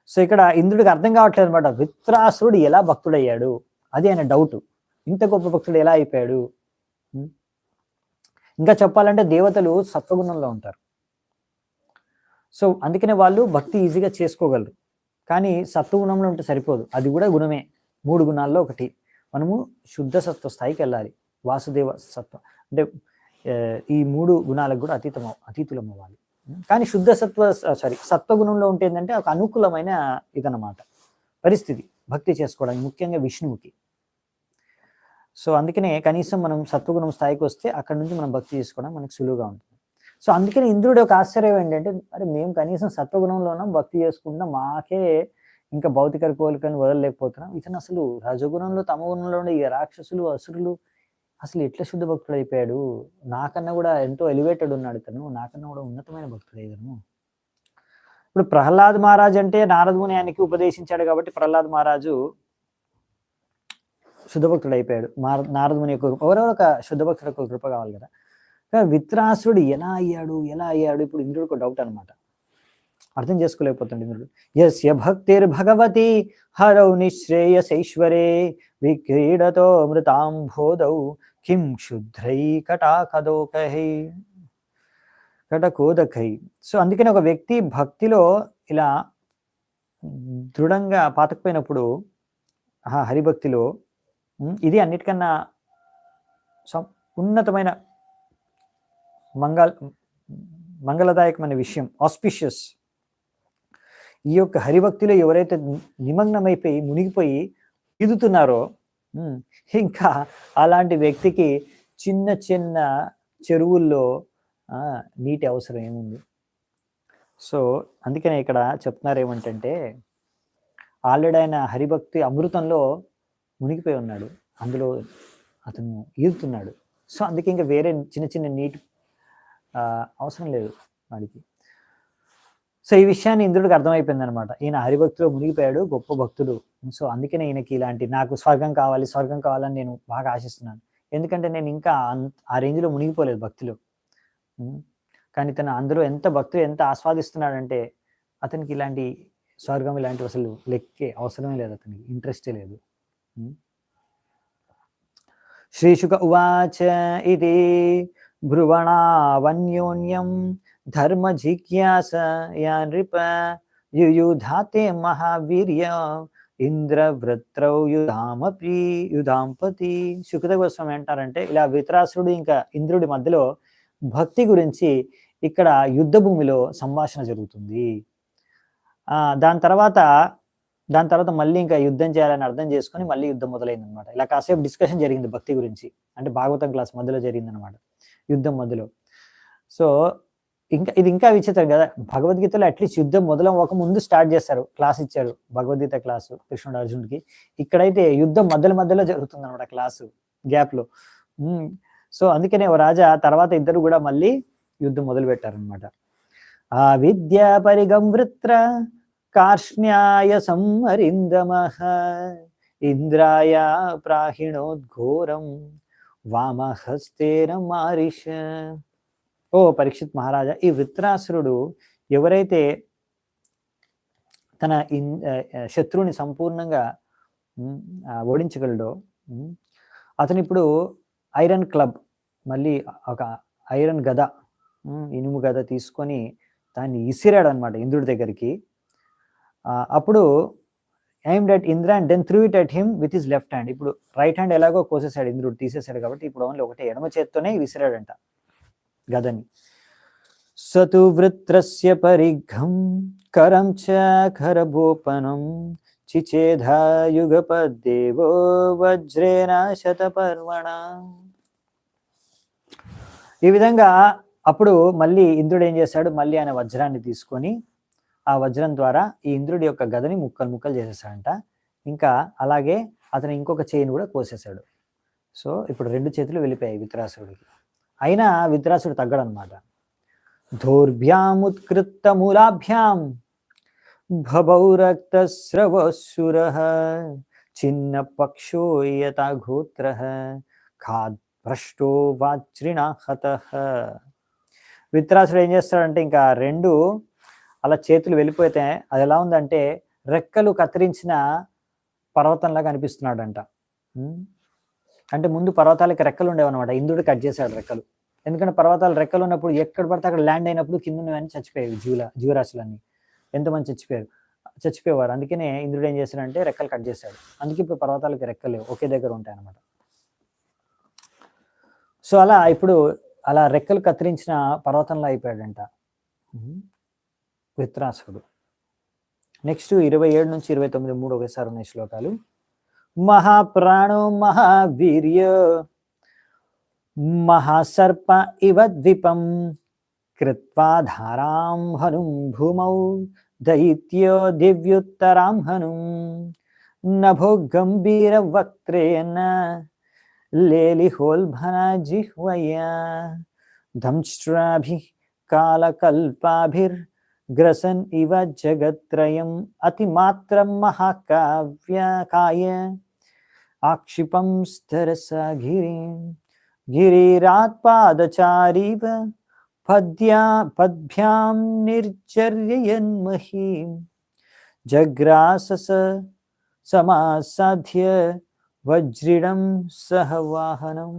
S1: సో ఇక్కడ ఇంద్రుడికి అర్థం కావట్లేదు అనమాట, వృత్రాసురుడు ఎలా భక్తుడయ్యాడు, అది ఆయన డౌట్. ఇంత గొప్ప భక్తుడు ఎలా అయిపోయాడు? ఇంకా చెప్పాలంటే దేవతలు సత్వగుణంలో ఉంటారు, సో అందుకనే వాళ్ళు భక్తి ఈజీగా చేసుకోగలరు. కానీ సత్వగుణంలో ఉంటే సరిపోదు, అది కూడా గుణమే, 3 గుణాల్లో ఒకటి. మనము శుద్ధ సత్వ స్థాయికి వెళ్ళాలి. వాసుదేవ సత్వం అంటే ఈ 3 గుణాలకు కూడా అతీతులం అవ్వాలి. కానీ శుద్ధ సత్వగుణంలో ఉంటే ఏంటంటే ఒక అనుకూలమైన ఇదన్నమాట పరిస్థితి భక్తి చేసుకోవడానికి, ముఖ్యంగా విష్ణువుకి. సో అందుకనే కనీసం మనం సత్వగుణం స్థాయికి వస్తే అక్కడ నుంచి మనం భక్తి చేసుకోవడం మనకు సులువుగా ఉంటుంది. సో అందుకని ఇంద్రుడి ఒక ఆశ్చర్యం ఏంటంటే, అరే మేము కనీసం సత్వగుణంలోనే భక్తి చేసుకుంటున్నాం, మాకే ఇంకా భౌతిక కోరికను వదలలేకపోతున్నాం, ఇతను అసలు రజగుణంలో తమగుణంలో ఉండే ఈ రాక్షసులు అసురులు అసలు ఎట్లా శుద్ధ భక్తుడు అయిపోయాడు, నాకన్నా కూడా ఎంతో ఎలివేటెడ్ ఉన్నాడు ఇతను, నాకన్నా కూడా ఉన్నతమైన భక్తుడు ఇతను. ఇప్పుడు ప్రహ్లాద్ మహారాజ్ అంటే నారద ముని ఆయనకి ఉపదేశించాడు కాబట్టి ప్రహ్లాద్ మహారాజు శుద్ధ భక్తుడు అయిపోయాడు. నారద ముని యొక్క ఎవరెవరు ఒక శుద్ధ భక్తుడు యొక్క కృప కావాలి కదా. విత్రాసురుడు ఎలా అయ్యాడు ఇప్పుడు ఇంద్రుడికి డౌట్ అనమాట, అర్థం చేసుకోలేకపోతుంది ఇంద్రుడు. యస్య భక్తిర్ భగవతి హరౌ నిశ్రేయసైశ్వరే విక్రీడతో మృతాంబోధౌ కిం క్షుద్రై కటకోదకై. సో అందుకని ఒక వ్యక్తి భక్తిలో ఇలా దృఢంగా పాతకపోయినప్పుడు, హరిభక్తిలో, ఇది అన్నిటికన్నా ఉన్నతమైన మంగళదాయకమైన విషయం, ఆస్పిషియస్. ఈ యొక్క హరిభక్తిలో ఎవరైతే నిమగ్నమైపోయి మునిగిపోయి ఈదుతున్నారో, ఇంకా అలాంటి వ్యక్తికి చిన్న చిన్న చెరువుల్లో నీటి అవసరం ఏముంది? సో అందుకనే ఇక్కడ చెప్తున్నారు ఏమంటే, ఆల్రెడీ ఆయన హరిభక్తి అమృతంలో మునిగిపోయి ఉన్నాడు, అందులో అతను ఈదుతున్నాడు. సో అందుకే ఇంకా వేరే చిన్న చిన్న నీటి అవసరం లేదు వాడికి. సో ఈ విషయాన్ని ఇంద్రుడికి అర్థమైపోయింది అనమాట, ఈయన హరిభక్తిలో మునిగిపోయాడు, గొప్ప భక్తుడు. సో అందుకనే ఈయనకి ఇలాంటి నాకు స్వర్గం కావాలని నేను బాగా ఆశిస్తున్నాను, ఎందుకంటే నేను ఇంకా ఆ రేంజ్లో మునిగిపోలేదు భక్తిలో. కానీ తను అందరూ ఎంత భక్తులు ఎంత ఆస్వాదిస్తున్నాడంటే అతనికి ఇలాంటి స్వర్గం ఇలాంటివి అసలు లెక్కే అవసరమే లేదు, అతనికి ఇంట్రెస్టే లేదు. శ్రీశుక ఉవాచ ఇది భ్రువణావన్యోన్యం ధర్మ జిజ్ఞాసయా నృప యుయుధాతే మహావీర్య ఇంద్రవృత్రౌ యుధాంపతి. శుకదేవ గోస్వామి అంటారంటే, ఇలా విత్రాసురుడు ఇంకా ఇంద్రుడి మధ్యలో భక్తి గురించి ఇక్కడ యుద్ధ భూమిలో సంభాషణ జరుగుతుంది. దాని తర్వాత మళ్ళీ ఇంకా యుద్ధం చేయాలని అర్థం చేసుకొని మళ్ళీ యుద్ధం మొదలైంది అనమాట. ఇలా కాసేపు డిస్కషన్ జరిగింది భక్తి గురించి, అంటే భాగవతం క్లాస్ మధ్యలో జరిగింది అనమాట, యుద్ధం మధ్యలో. సో ఇది ఇంకా విచిత్రం కదా, భగవద్గీతలో అట్లీస్ట్ యుద్ధం మొదలవ్వక ముందు స్టార్ట్ చేస్తారు, క్లాస్ ఇచ్చారు భగవద్గీత క్లాసు కృష్ణుడు అర్జునుడికి. ఇక్కడైతే యుద్ధం మధ్యలో జరుగుతుంది అనమాట, క్లాసు గ్యాప్ లో. సో అందుకనే రాజా తర్వాత ఇద్దరు కూడా మళ్ళీ యుద్ధం మొదలు పెట్టారనమాట. ఆ విద్యా పరిగం వృత్ర కార్ష్ణ్యాయ సంహరిందమః ఇంద్రాయ ప్రాహిణోద్ఘోరం వామహస్తేన మారిష. ఓ పరీక్షిత్ మహారాజా, ఈ వృత్రాసురుడు ఎవరైతే తన శత్రువుని సంపూర్ణంగా ఓడించగలడో అతను ఇప్పుడు ఐరన్ క్లబ్, మళ్ళీ ఒక ఐరన్ గద, ఇనుము గద తీసుకొని దాన్ని ఇసిరాడు అనమాట ఇంద్రుడి దగ్గరికి. అప్పుడు aimed at Indra and then threw it at him with his left hand. ఇప్పుడు రైట్ హ్యాండ్ ఎలాగో కోసేసాడు ఇంద్రుడు, తీసేసాడు కాబట్టి ఇప్పుడు ఓన్లీ ఒకటే ఎడమ చేత్తోనే విసిరాడంట గదని. సతు వృత్రస్య పరిఘం కరం చ ఖరభూపనం చిచేధాయుగపద్దేవో వజ్రేణ శతపర్వణ. ఈ విధంగా అప్పుడు మళ్ళీ ఇంద్రుడు ఏం చేశాడు, మళ్ళీ ఆయన వజ్రాన్ని తీసుకొని ఆ వజ్రం ద్వారా ఈ ఇంద్రుడి యొక్క గదని ముక్కలు ముక్కలు చేసేసాడంట. ఇంకా అలాగే అతను ఇంకొక చేయిని కూడా కోసేశాడు. సో ఇప్పుడు 2 చేతులు వెళ్ళిపోయాయి విత్రాసుడికి. అయినా విత్రాసుడు తగ్గడనమాట. ధోర్భ్యాముత్కృత మూలాభ్యాం భవౌ రక్తస్రవసురః చిన్న పక్షో యథా గోత్రః ఖాద్ భ్రష్టో వాజ్రిణా హతః. విత్రాసుడు ఏం చేస్తాడంటే ఇంకా 2 అలా చేతులు వెళ్ళిపోతే అది ఎలా ఉందంటే రెక్కలు కత్తిరించిన పర్వతంలాగా అనిపిస్తున్నాడంట. అంటే ముందు పర్వతాలకి రెక్కలు ఉండేవన్నమాట, ఇంద్రుడు కట్ చేశాడు రెక్కలు. ఎందుకంటే పర్వతాలు రెక్కలు ఉన్నప్పుడు ఎక్కడ పడితే అక్కడ ల్యాండ్ అయినప్పుడు కింద ఉన్నవన్నీ చచ్చిపోయాయి, జీవరాశులన్నీ ఎంతమంది చచ్చిపోయేవారు. అందుకనే ఇంద్రుడు ఏం చేశాడంటే రెక్కలు కట్ చేశాడు. అందుకే ఇప్పుడు పర్వతాలకి రెక్కలు ఒకే దగ్గర ఉంటాయి అన్నమాట. సో ఇప్పుడు అలా రెక్కలు కత్తిరించిన పర్వతంలో అయిపోయాడంట విత్రాసుడు. నెక్స్ట్ 27 నుంచి 29 3 ఒకేసారి ఉన్నాయి శ్లోకాలు. మహాప్రాణో మహావీర్య మహాసర్ప ఇవ ద్వీపం కృత్వా ధారాం హనుం భూమౌ దైత్యో దివ్యుత్తరాం హనుం నభో గంభీర వక్త్రేణ లేలిహోల్భన జిహ్వయా దంష్ట్రాభి కాలకల్పాభిర్ గ్రసన్ ఇవ జగత్రయం అతిమాత్రం మహాకావ్యకాయ ఆక్షిపం స్థరస గిరిరాత్పాదచారీవ పద్భ్యాం నిర్జర్యయన్మహీం జగ్రాసస సమాసాధ్య వజ్రిడం సహవాహనం.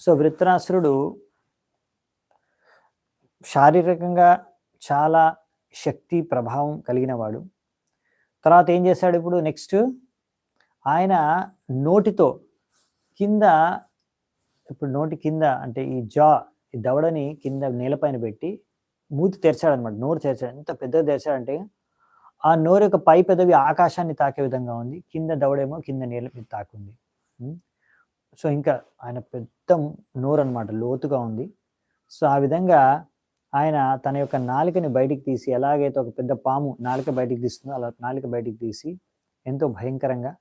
S1: సో వృత్రాసురుడు శారీరకంగా చాలా శక్తి ప్రభావం కలిగిన వాడు. తర్వాత ఏం చేశాడు, ఇప్పుడు నెక్స్ట్ ఆయన నోటితో కింద, ఇప్పుడు నోటి కింద అంటే ఈ దవడని కింద నేలపైన పెట్టి మూతి తెరిచాడనమాట, నోరు తెరిచాడు. ఎంత పెద్దగా తెరిచాడంటే ఆ నోరు యొక్క పై పెదవి ఆకాశాన్ని తాకే విధంగా ఉంది, కింద దవడేమో కింద నేల మీద తాకుంది. సో ఇంకా ఆయన పెద్ద నోరు అనమాట, లోతుగా ఉంది. సో ఆ విధంగా ఆయన తన యొక్క నాలుకని బయటికి తీసి, ఎలాగైతే ఒక పెద్ద పాము నాలుక బయటికి తీస్తుందో అలా నాలుక బయటికి తీసి ఎంతో భయంకరంగా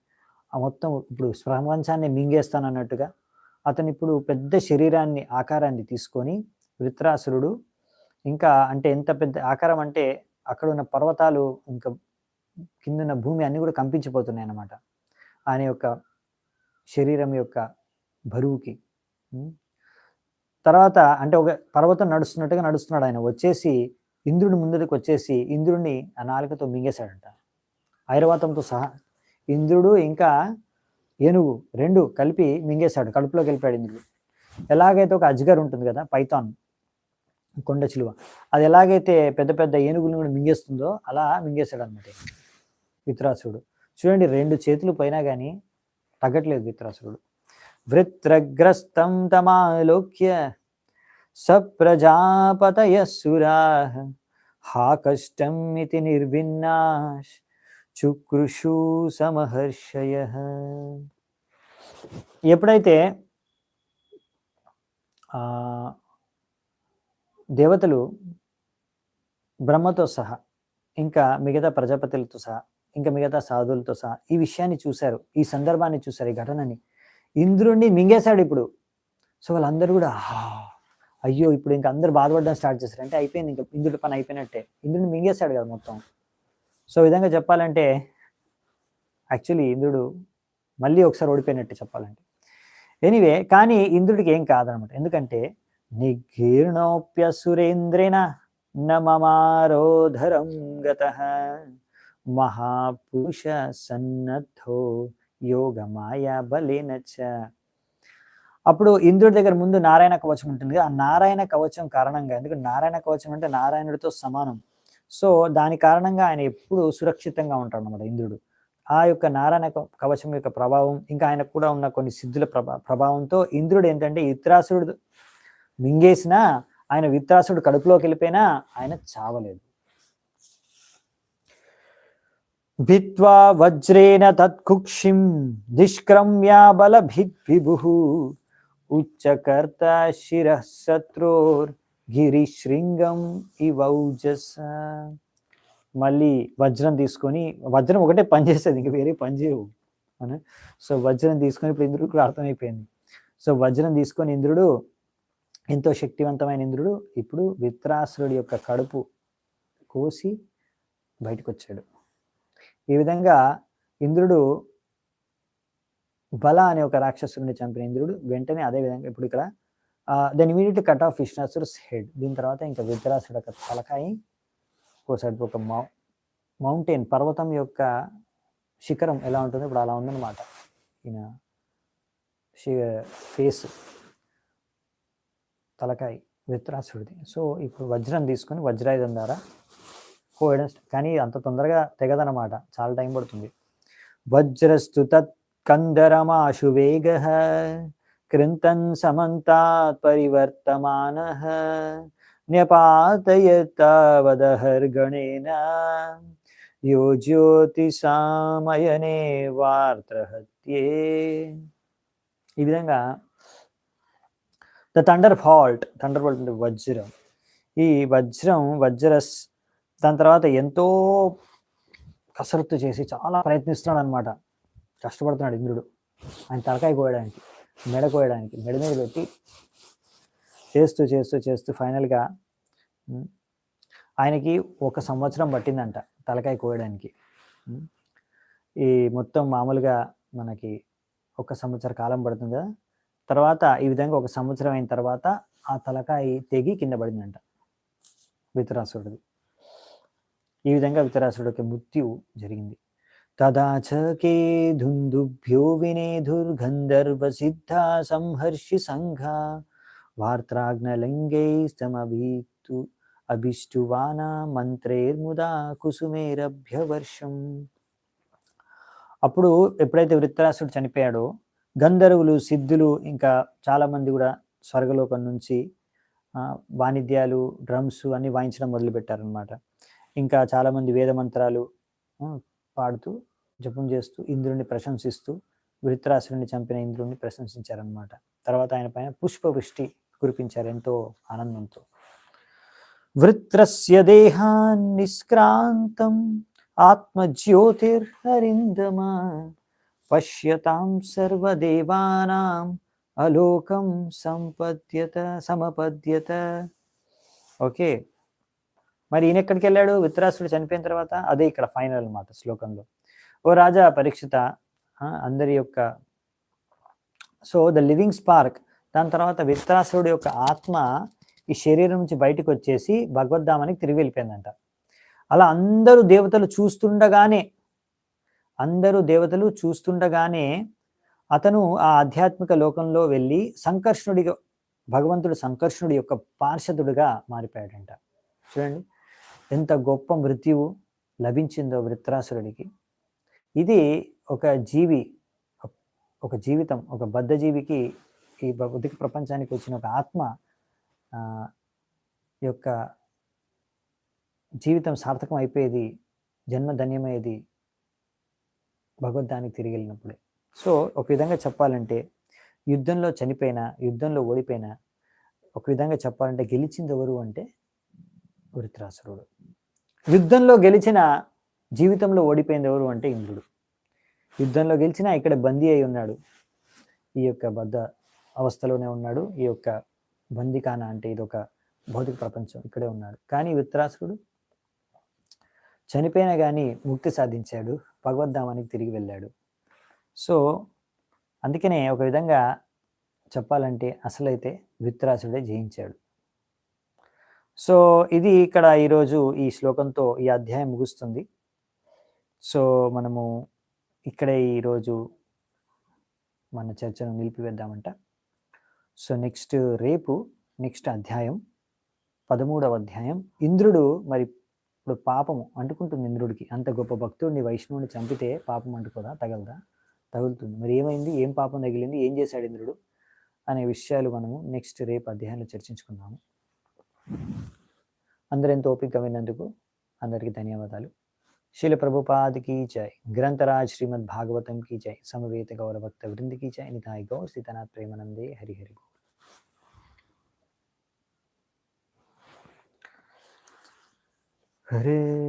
S1: ఆ మొత్తం ఇప్పుడు ప్రపంచాన్ని మింగేస్తానన్నట్టుగా అతను ఇప్పుడు పెద్ద శరీరాన్ని ఆకారాన్ని తీసుకొని వృత్రాసురుడు, ఇంకా అంటే ఎంత పెద్ద ఆకారం అంటే అక్కడ ఉన్న పర్వతాలు ఇంకా కిందున్న భూమి అన్నీ కూడా కంపించిపోతున్నాయి అన్నమాట ఆయన యొక్క శరీరం యొక్క బరువుకి. తర్వాత అంటే ఒక పర్వతం నడుస్తున్నట్టుగా నడుస్తున్నాడు ఆయన, వచ్చేసి ఇంద్రుడి ముందుకు వచ్చేసి ఇంద్రుడిని ఆ నాలుకతో మింగేశాడంట, ఐరావతంతో సహా. ఇంద్రుడు ఇంకా ఏనుగు 2 కలిపి మింగేశాడు, కడుపులోకి వెళ్ళిపోయాడు ఇంద్రుడు. ఎలాగైతే ఒక అజ్గర్ ఉంటుంది కదా, పైథాన్ కొండ చిలువ, అది ఎలాగైతే పెద్ద పెద్ద ఏనుగులను కూడా మింగేస్తుందో అలా మింగేశాడు అన్నమాట విత్రాసురుడు. చూడండి 2 చేతులు పైన కానీ తగ్గట్లేదు విత్రాసురుడు. వృత్రగ్రస్తం తమాలోక్య సప్రజాపతయసురాః హా కష్టం ఇతి నిర్విన్నాశ్ చుక్రుషు సమహర్షయః. ఎప్పుడైతే దేవతలు బ్రహ్మతో సహా ఇంకా మిగతా ప్రజాపతులతో సహా ఇంకా మిగతా సాధువులతో సహా ఈ విషయాన్ని చూశారు, ఈ సందర్భాన్ని చూశారు, ఈ ఘటనని, ఇంద్రుడిని మింగేశాడు ఇప్పుడు. సో వాళ్ళందరూ కూడా అయ్యో ఇప్పుడు ఇంకా అందరు బాధపడడం స్టార్ట్ చేశారు. అంటే అయిపోయింది, ఇంకా ఇంద్రుడి పని అయిపోయినట్టే, ఇంద్రుడిని మింగేశాడు కదా మొత్తం. సో ఈ విధంగా చెప్పాలంటే యాక్చువల్లీ ఇంద్రుడు మళ్ళీ ఒకసారి ఓడిపోయినట్టు చెప్పాలంటే. ఎనీవే కానీ ఇంద్రుడికి ఏం కాదనమాట. ఎందుకంటే నిగీర్ణోప్యసురేంద్రేణ న మమారోధరం గతః మహాపురుష సన్నద్ధో యోగమాయా బలేన చ. అప్పుడు ఇంద్రుడి దగ్గర ముందు నారాయణ కవచం ఉంటుంది. ఆ నారాయణ కవచం కారణంగా, ఎందుకంటే నారాయణ కవచం అంటే నారాయణుడితో సమానం. సో దాని కారణంగా ఆయన ఎప్పుడు సురక్షితంగా ఉంటాడు అన్నమాట ఇంద్రుడు. ఆ యొక్క నారాయణ కవచం యొక్క ప్రభావం, ఇంకా ఆయనకు కూడా ఉన్న కొన్ని సిద్ధుల ప్రభావంతో ఇంద్రుడు ఏంటంటే విత్రాసురుడు మింగేసినా, ఆయన విత్రాసుడు కడుపులోకి వెళ్ళిపోయినా ఆయన చావలేదు. భిత్వా వజ్రేణ తత్కుక్షిం నిష్క్రమ్య బలభిద్విభుః ఉచ్చకర్త శిరః శత్రోర్ గిరిశృంగం ఇవౌజస. మళ్ళీ వజ్రం తీసుకొని, వజ్రం ఒకటే పనిచేస్తుంది, ఇంక వేరే పని చేయవు. సో వజ్రం తీసుకొని, ఇప్పుడు ఇంద్రుడికి కూడా అర్థమైపోయింది. సో వజ్రం తీసుకొని ఇంద్రుడు, ఎంతో శక్తివంతమైన ఇంద్రుడు ఇప్పుడు విత్రాసురుడి యొక్క కడుపు కోసి బయటకు వచ్చాడు. ఈ విధంగా ఇంద్రుడు బల అనే ఒక రాక్షసుడిని చంపిన ఇంద్రుడు వెంటనే అదే విధంగా ఇప్పుడు ఇక్కడ then immediately cut off Vishnasura's head. దీని తర్వాత ఇంకా విత్రాసుడు యొక్క తలకాయి కోసాడు. ఒక మౌంటైన్, పర్వతం యొక్క శిఖరం ఎలా ఉంటుందో ఇప్పుడు అలా ఉందన్నమాట ఈయన ఫేస్, తలకాయ విత్రాసుడిది. సో ఇప్పుడు వజ్రం తీసుకొని వజ్రాయుధం ద్వారా కోయడం, కానీ అంత తొందరగా తెగదనమాట, చాలా టైం పడుతుంది. వజ్రస్తు తత్ కందరమాశు వేగః కృంతన్ సమంతాత్ పరివర్తమానః న్యపాతయతావదహర్గణేన యో జ్యోతిషామయనే వార్త్రహత్యే. ఈ విధంగా ద థండర్ ఫాల్ట్ అంటే వజ్రం. ఈ వజ్రస్ దాని తర్వాత ఎంతో కసరత్తు చేసి చాలా ప్రయత్నిస్తున్నాడు అనమాట, కష్టపడుతున్నాడు ఇంద్రుడు. ఆయన తలకాయ కోయడానికి, మెడ కోయడానికి, మెడ మీద పెట్టి చేస్తూ చేస్తూ చేస్తూ ఫైనల్గా ఆయనకి 1 సంవత్సరం పట్టిందంట తలకాయ కోయడానికి. ఈ మొత్తం మామూలుగా మనకి 1 సంవత్సర కాలం పడుతుంది కదా. తర్వాత ఈ విధంగా 1 సంవత్సరం అయిన తర్వాత ఆ తలకాయ తెగి కింద పడిందంట విత్రాసురుడిది. ఈ విధంగా విత్రాసురుడికి మృత్యు జరిగింది. తదాచకే ధుందుభ్యో వినేధుర్గంధర్వ సిద్ధా సంహర్షి సంఘ వార్త్రాగ్నలింగైస్తమభితు అభిష్టువానా మంత్రైర్ముదా కుసుమేరభ్యవర్షం. అప్పుడు ఎప్పుడైతే వృత్రాసుడు చనిపోయాడో గంధర్వులు, సిద్ధులు, ఇంకా చాలామంది కూడా స్వర్గలోకం నుంచి వాణిజ్యాలు, డ్రమ్స్ అన్ని వాయించడం మొదలుపెట్టారనమాట. ఇంకా చాలామంది వేదమంత్రాలు పాడుతూ జపం చేస్తూ ఇంద్రుడిని ప్రశంసిస్తూ వృత్రాసురుడిని చంపిన ఇంద్రుడిని ప్రశంసించారనమాట. తర్వాత ఆయన పైన పుష్పవృష్టి కురిపించారు ఎంతో ఆనందంతో. వృత్రస్య దేహాన్ నిష్క్రాంతం ఆత్మజ్యోతిర్హరిందమా పశ్యతాం సర్వదేవానాం అలోకం సమపద్యత. ఓకే, మరి ఈయన ఎక్కడికి వెళ్ళాడు విత్రాసుడు చనిపోయిన తర్వాత? అదే ఇక్కడ ఫైనల్ అన్నమాట శ్లోకంలో. ఓ రాజా పరీక్షిత, అందరి యొక్క ద లివింగ్ స్పార్క్, దాని తర్వాత విత్రాసురుడు యొక్క ఆత్మ ఈ శరీరం నుంచి బయటకు వచ్చేసి భగవద్ధామానికి తిరిగి వెళ్ళిపోయిందంట. అలా అందరూ దేవతలు చూస్తుండగానే అతను ఆ ఆధ్యాత్మిక లోకంలో వెళ్ళి భగవంతుడు సంకర్షణుడి యొక్క పార్షదుడిగా మారిపోయాడంట. చూడండి ఎంత గొప్ప మృత్యువు లభించిందో వృత్రాసురుడికి. ఇది ఒక జీవితం, ఒక బద్ధ జీవికి, ఈ భౌతిక ప్రపంచానికి వచ్చిన ఒక ఆత్మ యొక్క జీవితం సార్థకం అయిపోయేది, జన్మ ధన్యమయ్యేది భగవద్ధానికి తిరిగి వెళ్ళినప్పుడే. సో ఒక విధంగా చెప్పాలంటే యుద్ధంలో చనిపోయినా, యుద్ధంలో ఓడిపోయినా, ఒక విధంగా చెప్పాలంటే గెలిచింది ఎవరు అంటే వృత్రాసురుడు. యుద్ధంలో గెలిచిన జీవితంలో ఓడిపోయింది ఎవరు అంటే ఇంద్రుడు. యుద్ధంలో గెలిచినా ఇక్కడ బందీ అయి ఉన్నాడు, ఈ యొక్క బద్ధ అవస్థలోనే ఉన్నాడు. ఈ యొక్క బందికాన అంటే ఇదొక భౌతిక ప్రపంచం, ఇక్కడే ఉన్నాడు. కానీ వృత్రాసురుడు చనిపోయినా కానీ ముక్తి సాధించాడు, భగవద్ధామానికి తిరిగి వెళ్ళాడు. సో అందుకనే ఒక విధంగా చెప్పాలంటే అసలైతే ధృతరాష్ట్రుడే జయించాడు. సో ఇది ఇక్కడ ఈరోజు ఈ శ్లోకంతో ఈ అధ్యాయం ముగుస్తుంది. సో మనము ఇక్కడే ఈరోజు మన చర్చను నిలిపివేద్దామంట. సో నెక్స్ట్ అధ్యాయం 13వ అధ్యాయం. ఇంద్రుడు మరి ఇప్పుడు పాపము అంటుకుంటుంది ఇంద్రుడికి. అంత గొప్ప భక్తుడిని వైష్ణవుని చంపితే పాపం అంటుకోదా, తగలదా? తగులుతుంది. మరి ఏమైంది, ఏం పాపం తగిలింది, ఏం చేశాడు ఇంద్రుడు అనే విషయాలు మనము రేపు అధ్యాయంలో చర్చించుకుందాము. అందరూ ఎంతో ఓపిక విన్నందుకు అందరికీ ధన్యవాదాలు. శ్రీల ప్రభుపాద్ की जय, ग्रंथराज श्रीमद् भागवतम की जय, समवेत गौर भक्त वृंद की जय, निताई गौर सीतानाथ प्रेमानंदे हरि हरि बोल. हरे